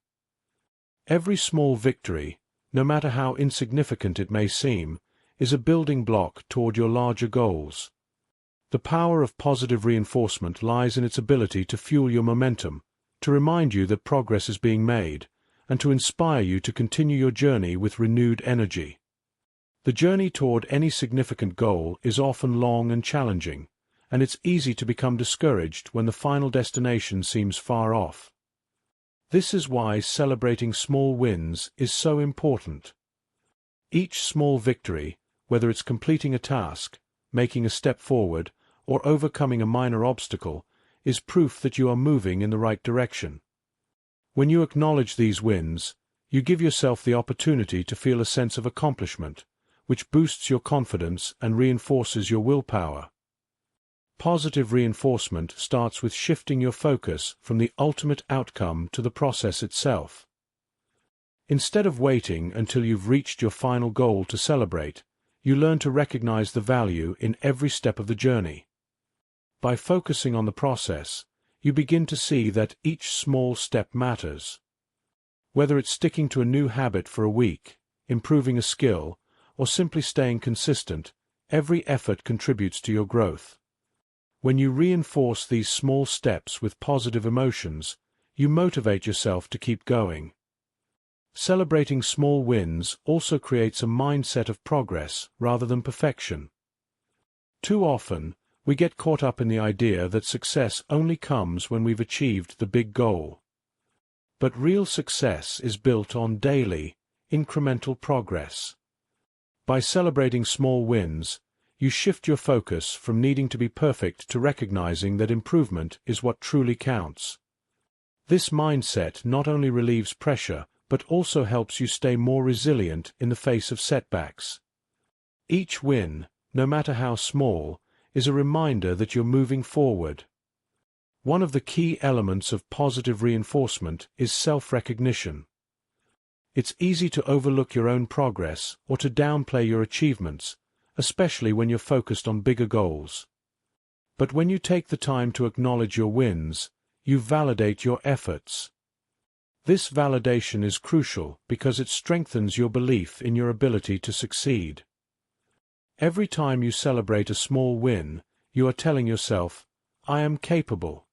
Every small victory, no matter how insignificant it may seem, is a building block toward your larger goals. The power of positive reinforcement lies in its ability to fuel your momentum, to remind you that progress is being made, and to inspire you to continue your journey with renewed energy. The journey toward any significant goal is often long and challenging, and it's easy to become discouraged when the final destination seems far off. This is why celebrating small wins is so important. Each small victory, whether it's completing a task, making a step forward, or overcoming a minor obstacle, is proof that you are moving in the right direction. When you acknowledge these wins, you give yourself the opportunity to feel a sense of accomplishment, which boosts your confidence and reinforces your willpower. Positive reinforcement starts with shifting your focus from the ultimate outcome to the process itself. Instead of waiting until you've reached your final goal to celebrate, you learn to recognize the value in every step of the journey. By focusing on the process, you begin to see that each small step matters. Whether it's sticking to a new habit for a week, improving a skill, or simply staying consistent, every effort contributes to your growth. When you reinforce these small steps with positive emotions, you motivate yourself to keep going. Celebrating small wins also creates a mindset of progress rather than perfection. Too often, we get caught up in the idea that success only comes when we've achieved the big goal. But real success is built on daily, incremental progress. By celebrating small wins, you shift your focus from needing to be perfect to recognizing that improvement is what truly counts. This mindset not only relieves pressure, but also helps you stay more resilient in the face of setbacks. Each win, no matter how small, is a reminder that you're moving forward. One of the key elements of positive reinforcement is self-recognition. It's easy to overlook your own progress or to downplay your achievements, especially when you're focused on bigger goals. But when you take the time to acknowledge your wins, you validate your efforts. This validation is crucial because it strengthens your belief in your ability to succeed. Every time you celebrate a small win, you are telling yourself, "I am capable.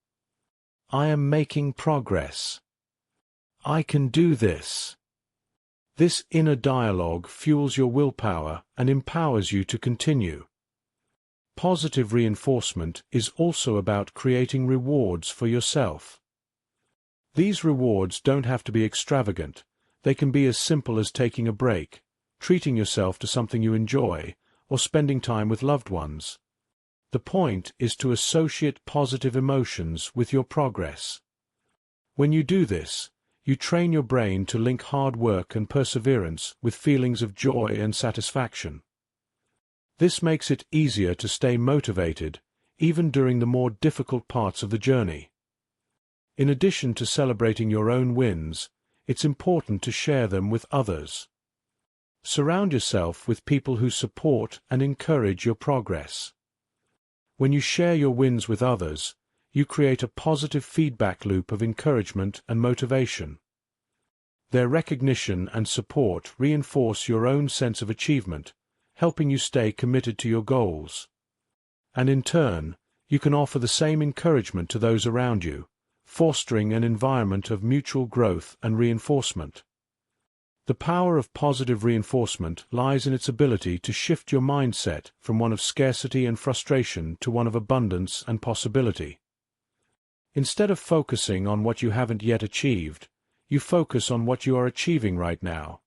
I am making progress. I can do this." This inner dialogue fuels your willpower and empowers you to continue. Positive reinforcement is also about creating rewards for yourself. These rewards don't have to be extravagant. They can be as simple as taking a break, treating yourself to something you enjoy, or spending time with loved ones. The point is to associate positive emotions with your progress. When you do this, you train your brain to link hard work and perseverance with feelings of joy and satisfaction. This makes it easier to stay motivated, even during the more difficult parts of the journey. In addition to celebrating your own wins, it's important to share them with others. Surround yourself with people who support and encourage your progress. When you share your wins with others, you create a positive feedback loop of encouragement and motivation. Their recognition and support reinforce your own sense of achievement, helping you stay committed to your goals. And in turn, you can offer the same encouragement to those around you, fostering an environment of mutual growth and reinforcement. The power of positive reinforcement lies in its ability to shift your mindset from one of scarcity and frustration to one of abundance and possibility. Instead of focusing on what you haven't yet achieved, you focus on what you are achieving right now.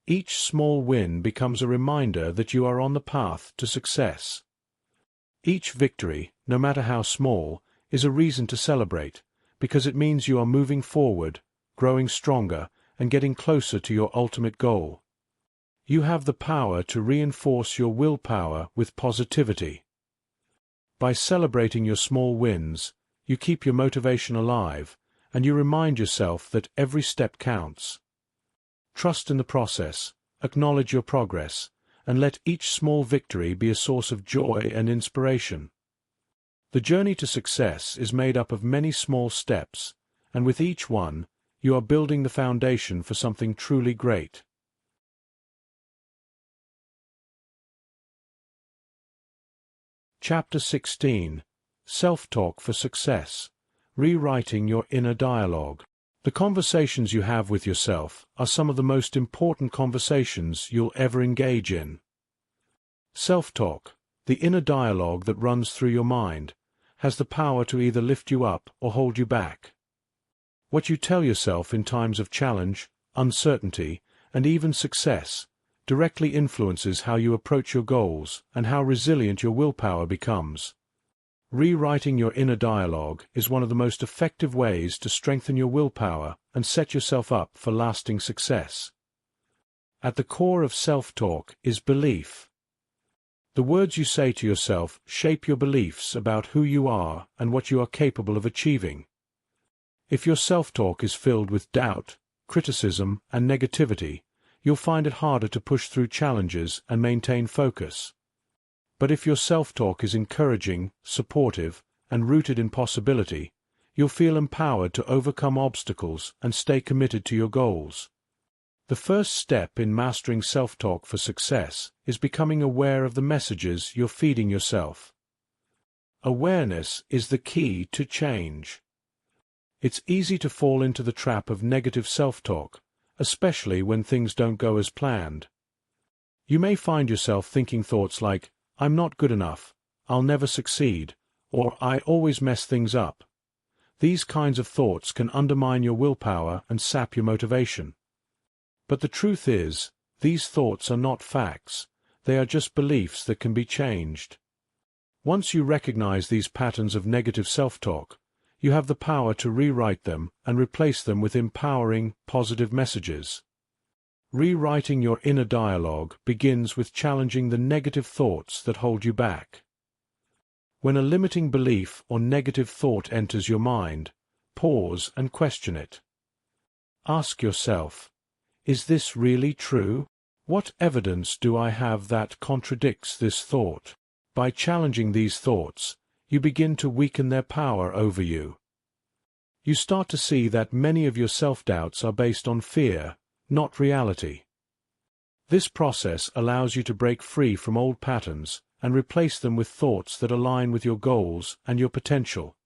Each small win becomes a reminder that you are on the path to success. Each victory, no matter how small, is a reason to celebrate, because it means you are moving forward, growing stronger, and getting closer to your ultimate goal. You have the power to reinforce your willpower with positivity. By celebrating your small wins, you keep your motivation alive, and you remind yourself that every step counts. Trust in the process, acknowledge your progress, and let each small victory be a source of joy and inspiration. The journey to success is made up of many small steps, and with each one, you are building the foundation for something truly great. Chapter 16. Self-Talk for Success. Rewriting your inner dialogue. The conversations you have with yourself are some of the most important conversations you'll ever engage in. Self-talk, the inner dialogue that runs through your mind, has the power to either lift you up or hold you back. What you tell yourself in times of challenge, uncertainty, and even success directly influences how you approach your goals and how resilient your willpower becomes. Rewriting your inner dialogue is one of the most effective ways to strengthen your willpower and set yourself up for lasting success. At the core of self-talk is belief. The words you say to yourself shape your beliefs about who you are and what you are capable of achieving. If your self-talk is filled with doubt, criticism, and negativity, you'll find it harder to push through challenges and maintain focus. But if your self-talk is encouraging, supportive, and rooted in possibility, you'll feel empowered to overcome obstacles and stay committed to your goals. The first step in mastering self-talk for success is becoming aware of the messages you're feeding yourself. Awareness is the key to change. It's easy to fall into the trap of negative self-talk, especially when things don't go as planned. You may find yourself thinking thoughts like, "I'm not good enough," "I'll never succeed," or "I always mess things up." These kinds of thoughts can undermine your willpower and sap your motivation. But the truth is, these thoughts are not facts, they are just beliefs that can be changed. Once you recognize these patterns of negative self-talk, you have the power to rewrite them and replace them with empowering, positive messages. Rewriting your inner dialogue begins with challenging the negative thoughts that hold you back. When a limiting belief or negative thought enters your mind, pause and question it. Ask yourself, is this really true? What evidence do I have that contradicts this thought? By challenging these thoughts, you begin to weaken their power over you. You start to see that many of your self-doubts are based on fear, not reality. This process allows you to break free from old patterns and replace them with thoughts that align with your goals and your potential.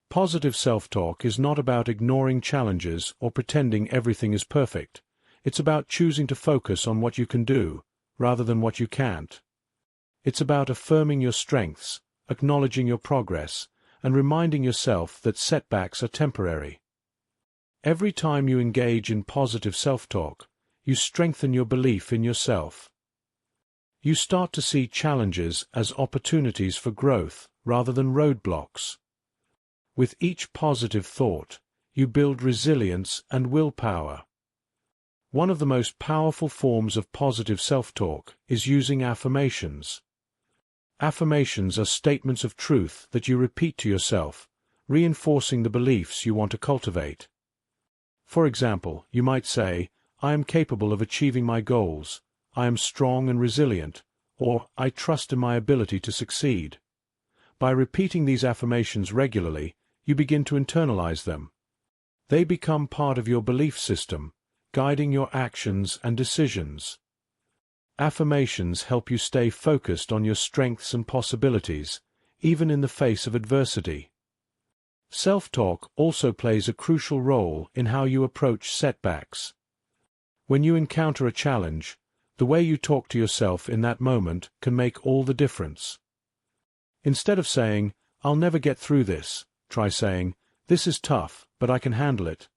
Positive self-talk is not about ignoring challenges or pretending everything is perfect. It's about choosing to focus on what you can do, rather than what you can't. It's about affirming your strengths, acknowledging your progress, and reminding yourself that setbacks are temporary. Every time you engage in positive self-talk, you strengthen your belief in yourself. You start to see challenges as opportunities for growth rather than roadblocks. With each positive thought, you build resilience and willpower. One of the most powerful forms of positive self-talk is using affirmations. Affirmations are statements of truth that you repeat to yourself, reinforcing the beliefs you want to cultivate. For example, you might say, "I am capable of achieving my goals," "I am strong and resilient," or "I trust in my ability to succeed." By repeating these affirmations regularly, you begin to internalize them. They become part of your belief system, guiding your actions and decisions. Affirmations help you stay focused on your strengths and possibilities, even in the face of adversity. Self-talk also plays a crucial role in how you approach setbacks. When you encounter a challenge, the way you talk to yourself in that moment can make all the difference. Instead of saying, "I'll never get through this," try saying, "This is tough, but I can handle it."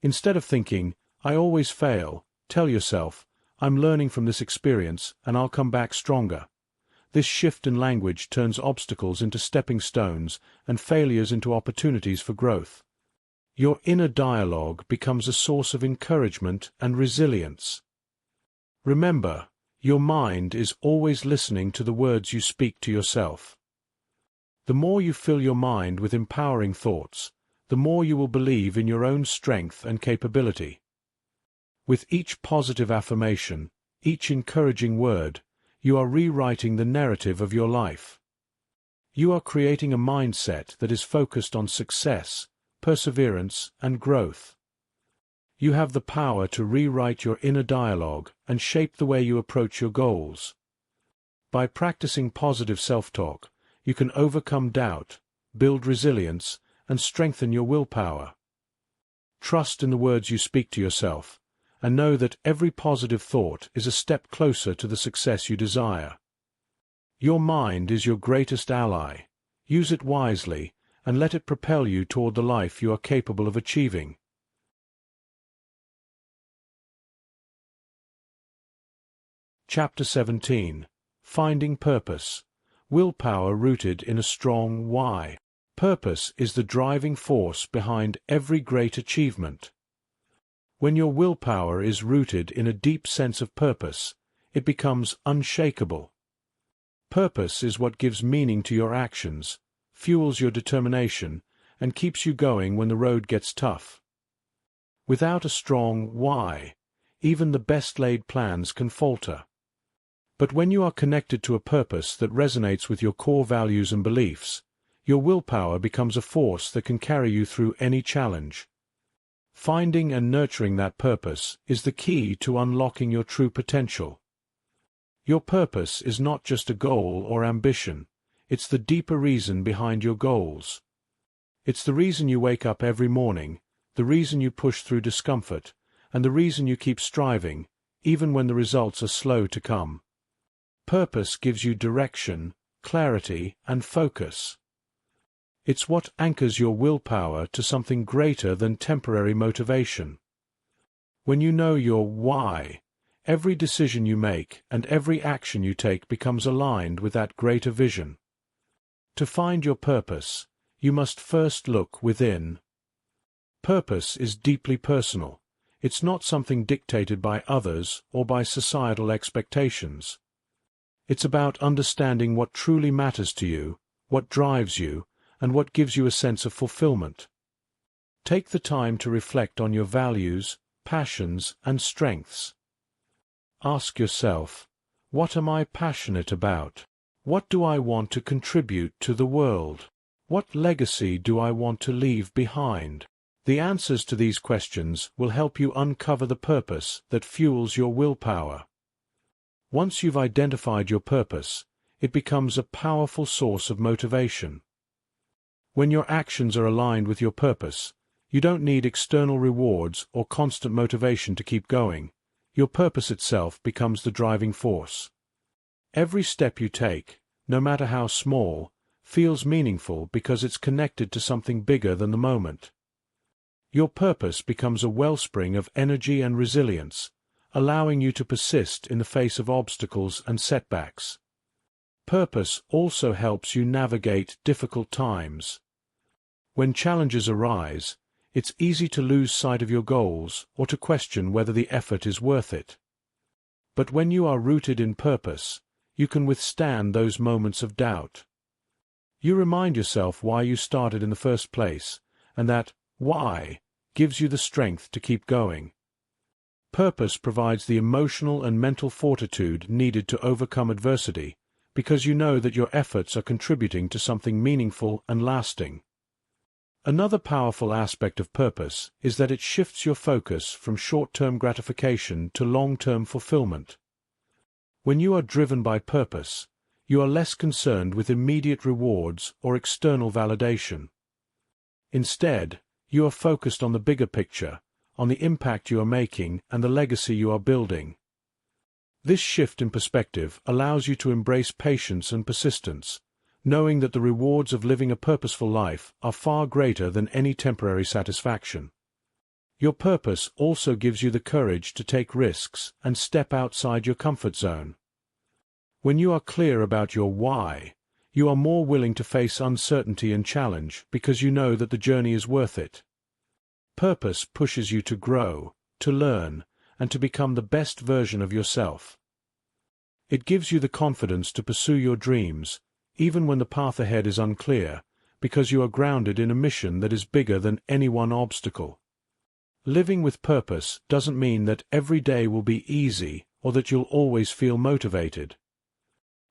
Instead of thinking, "I always fail," tell yourself, "I'm learning from this experience and I'll come back stronger." This shift in language turns obstacles into stepping stones and failures into opportunities for growth. Your inner dialogue becomes a source of encouragement and resilience. Remember, your mind is always listening to the words you speak to yourself. The more you fill your mind with empowering thoughts, the more you will believe in your own strength and capability. With each positive affirmation, each encouraging word, you are rewriting the narrative of your life. You are creating a mindset that is focused on success, perseverance, and growth. You have the power to rewrite your inner dialogue and shape the way you approach your goals. By practicing positive self-talk, you can overcome doubt, build resilience, and strengthen your willpower. Trust in the words you speak to yourself, and know that every positive thought is a step closer to the success you desire. Your mind is your greatest ally. Use it wisely, and let it propel you toward the life you are capable of achieving. Chapter 17. Finding Purpose. willpower rooted in a strong why. Purpose is the driving force behind every great achievement. When your willpower is rooted in a deep sense of purpose, it becomes unshakable. Purpose is what gives meaning to your actions, fuels your determination, and keeps you going when the road gets tough. Without a strong why, even the best-laid plans can falter. But when you are connected to a purpose that resonates with your core values and beliefs, your willpower becomes a force that can carry you through any challenge. Finding and nurturing that purpose is the key to unlocking your true potential. Your purpose is not just a goal or ambition, it's the deeper reason behind your goals. It's the reason you wake up every morning, the reason you push through discomfort, and the reason you keep striving, even when the results are slow to come. Purpose gives you direction, clarity, and focus. It's what anchors your willpower to something greater than temporary motivation. When you know your why, every decision you make and every action you take becomes aligned with that greater vision. To find your purpose, you must first look within. Purpose is deeply personal. It's not something dictated by others or by societal expectations. It's about understanding what truly matters to you, what drives you, and what gives you a sense of fulfillment. Take the time to reflect on your values, passions, and strengths. Ask yourself, what am I passionate about? What do I want to contribute to the world? What legacy do I want to leave behind? The answers to these questions will help you uncover the purpose that fuels your willpower. Once you've identified your purpose, it becomes a powerful source of motivation. When your actions are aligned with your purpose, you don't need external rewards or constant motivation to keep going. Your purpose itself becomes the driving force. Every step you take, no matter how small, feels meaningful because it's connected to something bigger than the moment. Your purpose becomes a wellspring of energy and resilience, allowing you to persist in the face of obstacles and setbacks. Purpose also helps you navigate difficult times. When challenges arise, it's easy to lose sight of your goals or to question whether the effort is worth it. But when you are rooted in purpose, you can withstand those moments of doubt. You remind yourself why you started in the first place, and that why gives you the strength to keep going. Purpose provides the emotional and mental fortitude needed to overcome adversity, because you know that your efforts are contributing to something meaningful and lasting. Another powerful aspect of purpose is that it shifts your focus from short-term gratification to long-term fulfillment. When you are driven by purpose, you are less concerned with immediate rewards or external validation. Instead, you are focused on the bigger picture, on the impact you are making and the legacy you are building. This shift in perspective allows you to embrace patience and persistence, knowing that the rewards of living a purposeful life are far greater than any temporary satisfaction. Your purpose also gives you the courage to take risks and step outside your comfort zone. When you are clear about your why, you are more willing to face uncertainty and challenge because you know that the journey is worth it. Purpose pushes you to grow, to learn, and to become the best version of yourself. It gives you the confidence to pursue your dreams, even when the path ahead is unclear, because you are grounded in a mission that is bigger than any one obstacle. Living with purpose doesn't mean that every day will be easy or that you'll always feel motivated.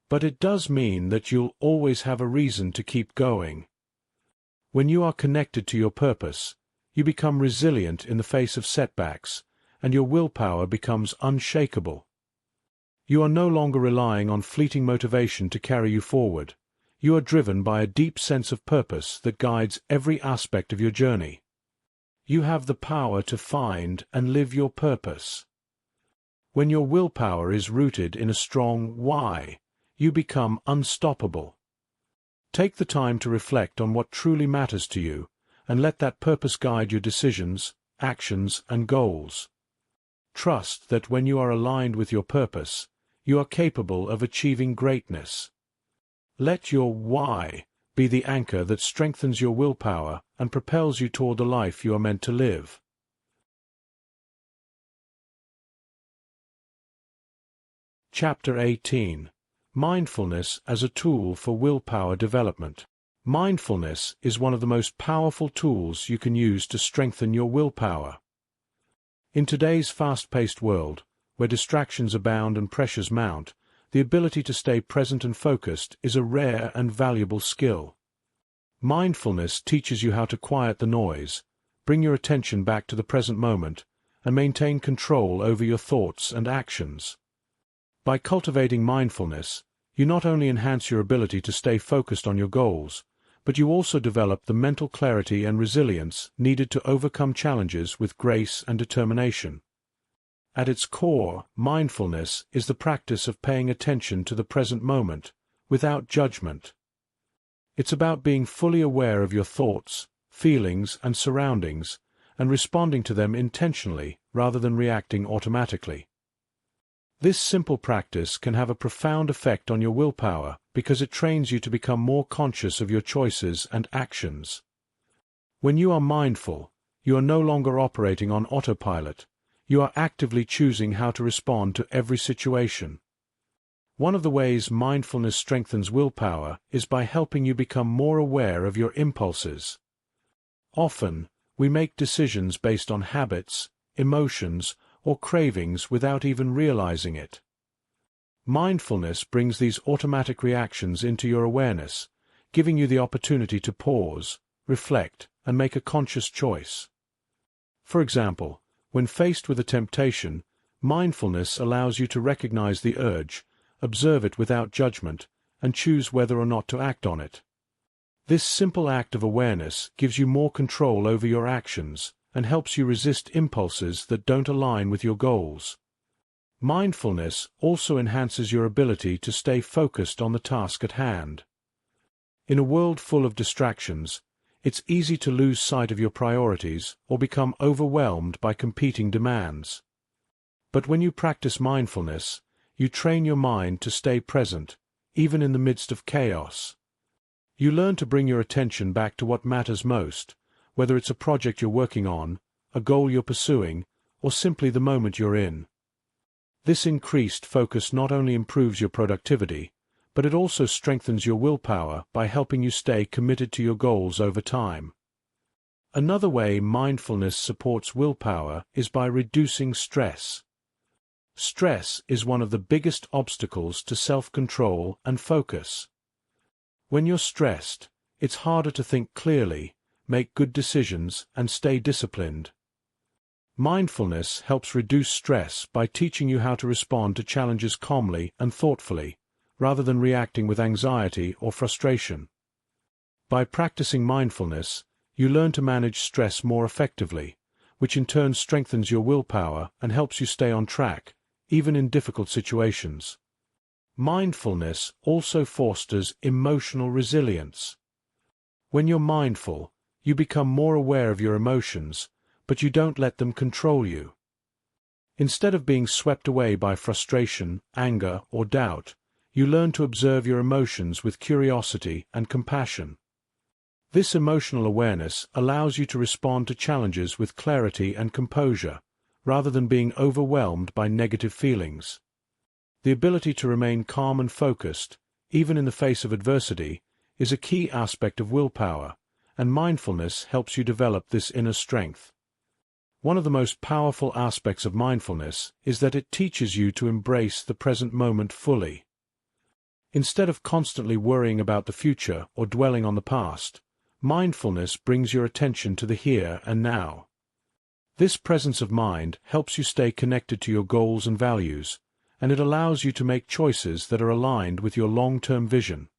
But it does mean that you'll always have a reason to keep going. When you are connected to your purpose, you become resilient in the face of setbacks, and your willpower becomes unshakable. You are no longer relying on fleeting motivation to carry you forward. You are driven by a deep sense of purpose that guides every aspect of your journey. You have the power to find and live your purpose. When your willpower is rooted in a strong why, you become unstoppable. Take the time to reflect on what truly matters to you, and let that purpose guide your decisions, actions, and goals. Trust that when you are aligned with your purpose, you are capable of achieving greatness. Let your why be the anchor that strengthens your willpower and propels you toward the life you are meant to live. Chapter 18. Mindfulness as a tool for willpower development. Mindfulness is one of the most powerful tools you can use to strengthen your willpower. In today's fast-paced world, where distractions abound and pressures mount, the ability to stay present and focused is a rare and valuable skill. Mindfulness teaches you how to quiet the noise, bring your attention back to the present moment, and maintain control over your thoughts and actions. By cultivating mindfulness, you not only enhance your ability to stay focused on your goals, but you also develop the mental clarity and resilience needed to overcome challenges with grace and determination. At its core, mindfulness is the practice of paying attention to the present moment, without judgment. It's about being fully aware of your thoughts, feelings, and surroundings, and responding to them intentionally rather than reacting automatically. This simple practice can have a profound effect on your willpower because it trains you to become more conscious of your choices and actions. When you are mindful, you are no longer operating on autopilot. You are actively choosing how to respond to every situation. One of the ways mindfulness strengthens willpower is by helping you become more aware of your impulses. Often, we make decisions based on habits, emotions, or cravings without even realizing it. Mindfulness brings these automatic reactions into your awareness, giving you the opportunity to pause, reflect, and make a conscious choice. For example, when faced with a temptation, mindfulness allows you to recognize the urge, observe it without judgment, and choose whether or not to act on it. This simple act of awareness gives you more control over your actions and helps you resist impulses that don't align with your goals. Mindfulness also enhances your ability to stay focused on the task at hand. In a world full of distractions, it's easy to lose sight of your priorities or become overwhelmed by competing demands. But when you practice mindfulness, you train your mind to stay present, even in the midst of chaos. You learn to bring your attention back to what matters most, whether it's a project you're working on, a goal you're pursuing, or simply the moment you're in. This increased focus not only improves your productivity, but it also strengthens your willpower by helping you stay committed to your goals over time. Another way mindfulness supports willpower is by reducing stress. Stress is one of the biggest obstacles to self-control and focus. When you're stressed, it's harder to think clearly, make good decisions, and stay disciplined. Mindfulness helps reduce stress by teaching you how to respond to challenges calmly and thoughtfully, rather than reacting with anxiety or frustration. By practicing mindfulness, you learn to manage stress more effectively, which in turn strengthens your willpower and helps you stay on track, even in difficult situations. Mindfulness also fosters emotional resilience. When you're mindful, you become more aware of your emotions, but you don't let them control you. Instead of being swept away by frustration, anger, or doubt, you learn to observe your emotions with curiosity and compassion. This emotional awareness allows you to respond to challenges with clarity and composure, rather than being overwhelmed by negative feelings. The ability to remain calm and focused, even in the face of adversity, is a key aspect of willpower, and mindfulness helps you develop this inner strength. One of the most powerful aspects of mindfulness is that it teaches you to embrace the present moment fully. Instead of constantly worrying about the future or dwelling on the past, mindfulness brings your attention to the here and now. This presence of mind helps you stay connected to your goals and values, and it allows you to make choices that are aligned with your long-term vision.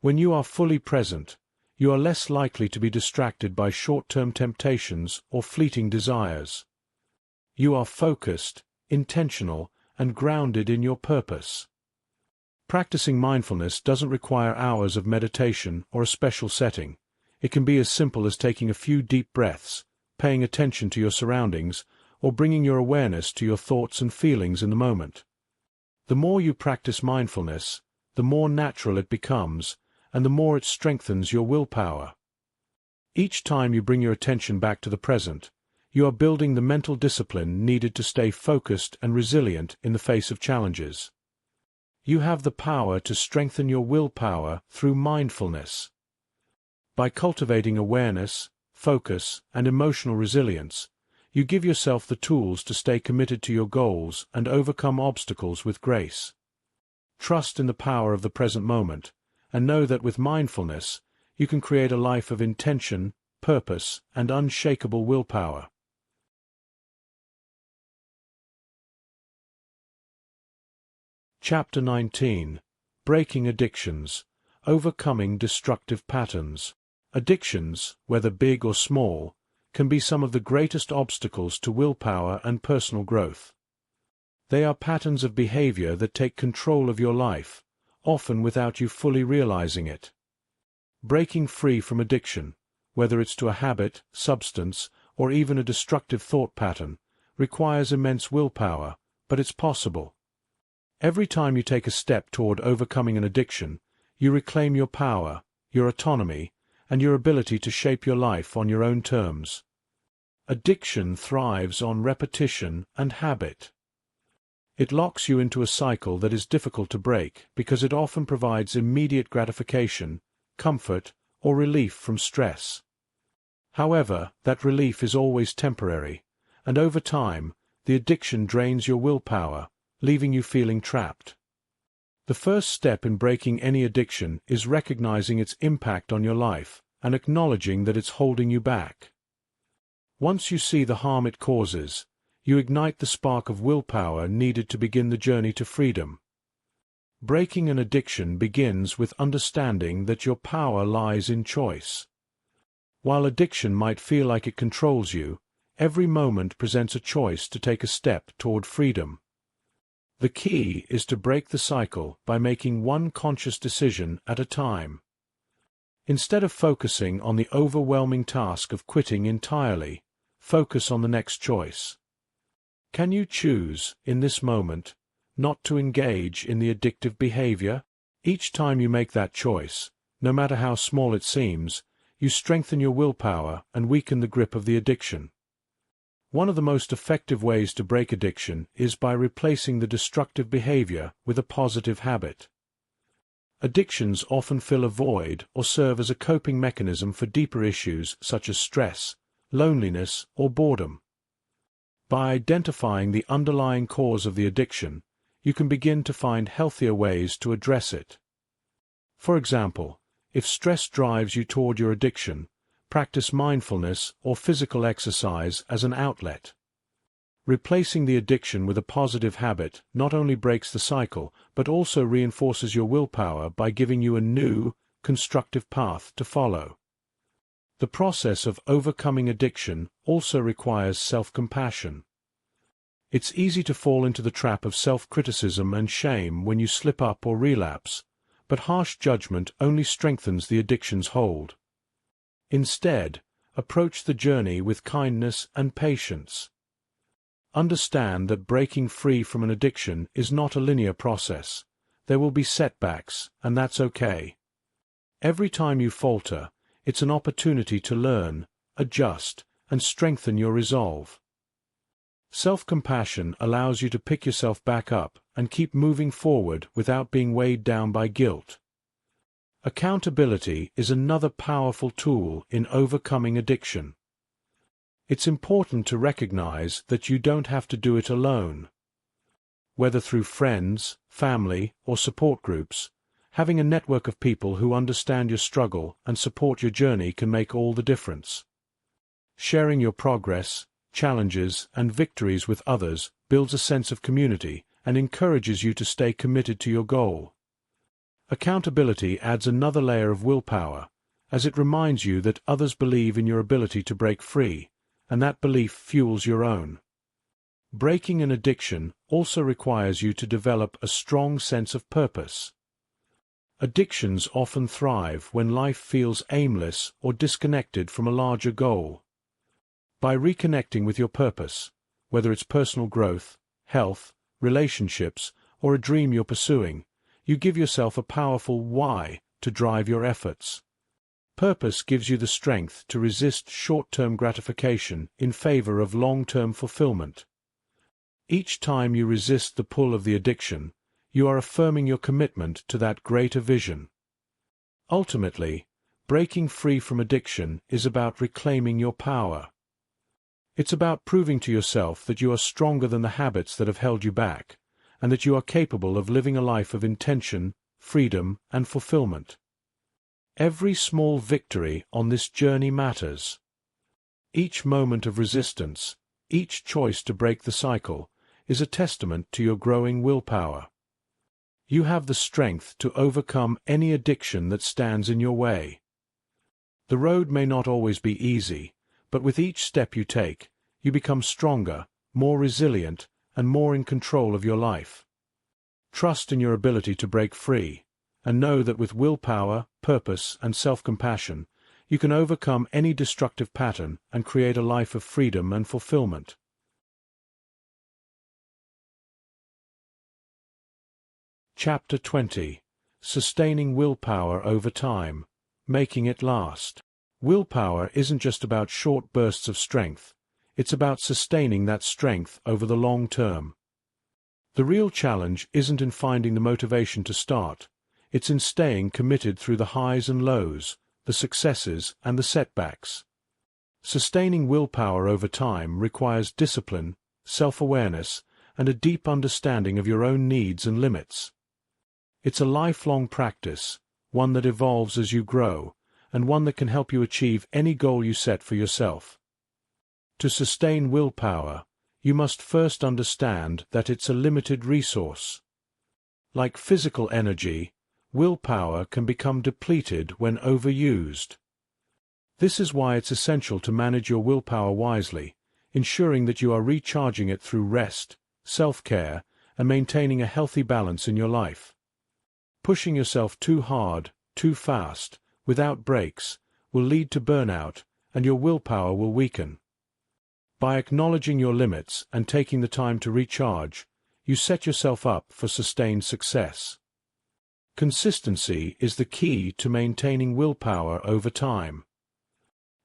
When you are fully present, you are less likely to be distracted by short-term temptations or fleeting desires. You are focused, intentional, and grounded in your purpose. Practicing mindfulness doesn't require hours of meditation or a special setting. It can be as simple as taking a few deep breaths, paying attention to your surroundings, or bringing your awareness to your thoughts and feelings in the moment. The more you practice mindfulness, the more natural it becomes, and the more it strengthens your willpower. Each time you bring your attention back to the present, you are building the mental discipline needed to stay focused and resilient in the face of challenges. You have the power to strengthen your willpower through mindfulness. By cultivating awareness, focus, and emotional resilience, you give yourself the tools to stay committed to your goals and overcome obstacles with grace. Trust in the power of the present moment, and know that with mindfulness, you can create a life of intention, purpose, and unshakable willpower. Chapter 19. Breaking Addictions. Overcoming Destructive Patterns. Addictions, whether big or small, can be some of the greatest obstacles to willpower and personal growth. They are patterns of behavior that take control of your life, often without you fully realizing it. Breaking free from addiction, whether it's to a habit, substance, or even a destructive thought pattern, requires immense willpower, but it's possible. Every time you take a step toward overcoming an addiction, you reclaim your power, your autonomy, and your ability to shape your life on your own terms. Addiction thrives on repetition and habit. It locks you into a cycle that is difficult to break because it often provides immediate gratification, comfort, or relief from stress. However, that relief is always temporary, and over time, the addiction drains your willpower, leaving you feeling trapped. The first step in breaking any addiction is recognizing its impact on your life and acknowledging that it's holding you back. Once you see the harm it causes, you ignite the spark of willpower needed to begin the journey to freedom. Breaking an addiction begins with understanding that your power lies in choice. While addiction might feel like it controls you, every moment presents a choice to take a step toward freedom. The key is to break the cycle by making one conscious decision at a time. Instead of focusing on the overwhelming task of quitting entirely, focus on the next choice. Can you choose, in this moment, not to engage in the addictive behavior? Each time you make that choice, no matter how small it seems, you strengthen your willpower and weaken the grip of the addiction. One of the most effective ways to break addiction is by replacing the destructive behavior with a positive habit. Addictions often fill a void or serve as a coping mechanism for deeper issues such as stress, loneliness, or boredom. By identifying the underlying cause of the addiction, you can begin to find healthier ways to address it. For example, if stress drives you toward your addiction, practice mindfulness or physical exercise as an outlet. Replacing the addiction with a positive habit not only breaks the cycle, but also reinforces your willpower by giving you a new, constructive path to follow. The process of overcoming addiction also requires self-compassion. It's easy to fall into the trap of self-criticism and shame when you slip up or relapse, but harsh judgment only strengthens the addiction's hold. Instead, approach the journey with kindness and patience. Understand that breaking free from an addiction is not a linear process. There will be setbacks, and that's okay. Every time you falter, it's an opportunity to learn, adjust, and strengthen your resolve. Self-compassion allows you to pick yourself back up and keep moving forward without being weighed down by guilt. Accountability is another powerful tool in overcoming addiction. It's important to recognize that you don't have to do it alone. Whether through friends, family, or support groups, having a network of people who understand your struggle and support your journey can make all the difference. Sharing your progress, challenges, and victories with others builds a sense of community and encourages you to stay committed to your goal. Accountability adds another layer of willpower, as it reminds you that others believe in your ability to break free, and that belief fuels your own. Breaking an addiction also requires you to develop a strong sense of purpose. Addictions often thrive when life feels aimless or disconnected from a larger goal. By reconnecting with your purpose, whether it's personal growth, health, relationships, or a dream you're pursuing, You give yourself a powerful why to drive your efforts. Purpose gives you the strength to resist short-term gratification in favor of long-term fulfillment. Each time you resist the pull of the addiction, you are affirming your commitment to that greater vision. Ultimately, breaking free from addiction is about reclaiming your power. It's about proving to yourself that you are stronger than the habits that have held you back, and that you are capable of living a life of intention, freedom, and fulfillment. Every small victory on this journey matters. Each moment of resistance, each choice to break the cycle, is a testament to your growing willpower. You have the strength to overcome any addiction that stands in your way. The road may not always be easy, but with each step you take, you become stronger, more resilient, and more in control of your life. Trust in your ability to break free, and know that with willpower, purpose, and self-compassion, you can overcome any destructive pattern and create a life of freedom and fulfillment. Chapter 20. Sustaining Willpower Over Time, Making It Last. Willpower isn't just about short bursts of strength, it's about sustaining that strength over the long term. The real challenge isn't in finding the motivation to start, it's in staying committed through the highs and lows, the successes and the setbacks. Sustaining willpower over time requires discipline, self-awareness, and a deep understanding of your own needs and limits. It's a lifelong practice, one that evolves as you grow, and one that can help you achieve any goal you set for yourself. To sustain willpower, you must first understand that it's a limited resource. Like physical energy, willpower can become depleted when overused. This is why it's essential to manage your willpower wisely, ensuring that you are recharging it through rest, self-care, and maintaining a healthy balance in your life. Pushing yourself too hard, too fast, without breaks, will lead to burnout, and your willpower will weaken. By acknowledging your limits and taking the time to recharge, you set yourself up for sustained success. Consistency is the key to maintaining willpower over time.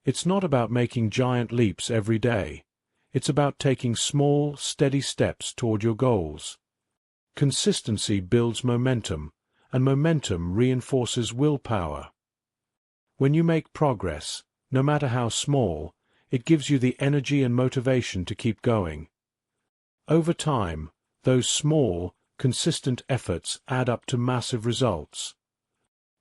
It's not about making giant leaps every day. It's about taking small, steady steps toward your goals. Consistency builds momentum, and momentum reinforces willpower. When you make progress, no matter how small, it gives you the energy and motivation to keep going. Over time, those small, consistent efforts add up to massive results.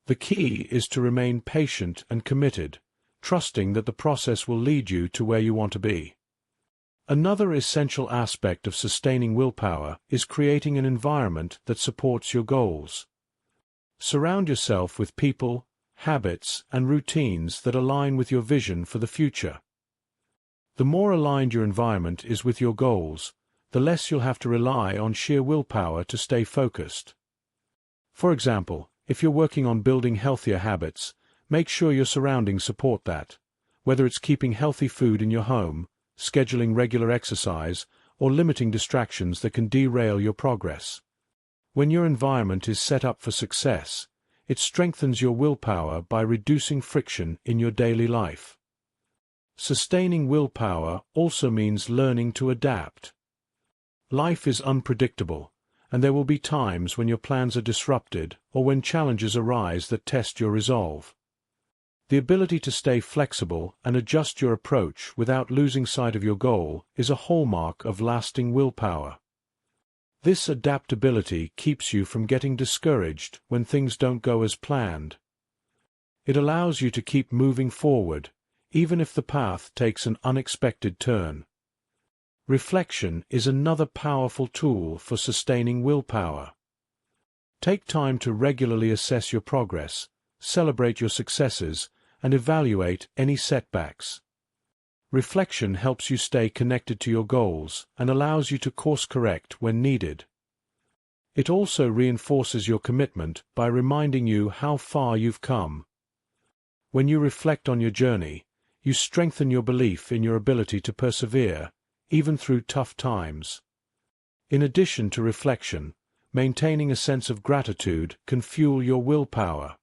The key is to remain patient and committed, trusting that the process will lead you to where you want to be. Another essential aspect of sustaining willpower is creating an environment that supports your goals. Surround yourself with people, habits, and routines that align with your vision for the future. The more aligned your environment is with your goals, the less you'll have to rely on sheer willpower to stay focused. For example, if you're working on building healthier habits, make sure your surroundings support that, whether it's keeping healthy food in your home, scheduling regular exercise, or limiting distractions that can derail your progress. When your environment is set up for success, it strengthens your willpower by reducing friction in your daily life. Sustaining willpower also means learning to adapt. Life is unpredictable, and there will be times when your plans are disrupted or when challenges arise that test your resolve. The ability to stay flexible and adjust your approach without losing sight of your goal is a hallmark of lasting willpower. This adaptability keeps you from getting discouraged when things don't go as planned. It allows you to keep moving forward, even if the path takes an unexpected turn. Reflection is another powerful tool for sustaining willpower. Take time to regularly assess your progress, celebrate your successes, and evaluate any setbacks. Reflection helps you stay connected to your goals and allows you to course-correct when needed. It also reinforces your commitment by reminding you how far you've come. When you reflect on your journey, you strengthen your belief in your ability to persevere, even through tough times. In addition to reflection, maintaining a sense of gratitude can fuel your willpower.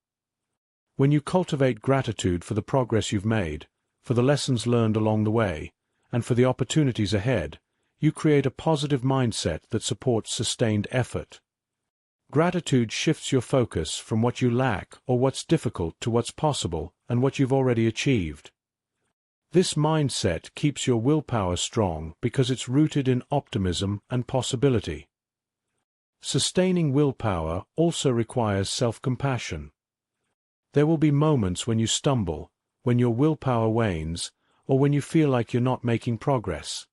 When you cultivate gratitude for the progress you've made, for the lessons learned along the way, and for the opportunities ahead, you create a positive mindset that supports sustained effort. Gratitude shifts your focus from what you lack or what's difficult to what's possible and what you've already achieved. This mindset keeps your willpower strong because it's rooted in optimism and possibility. Sustaining willpower also requires self-compassion. There will be moments when you stumble, when your willpower wanes, or when you feel like you're not making progress.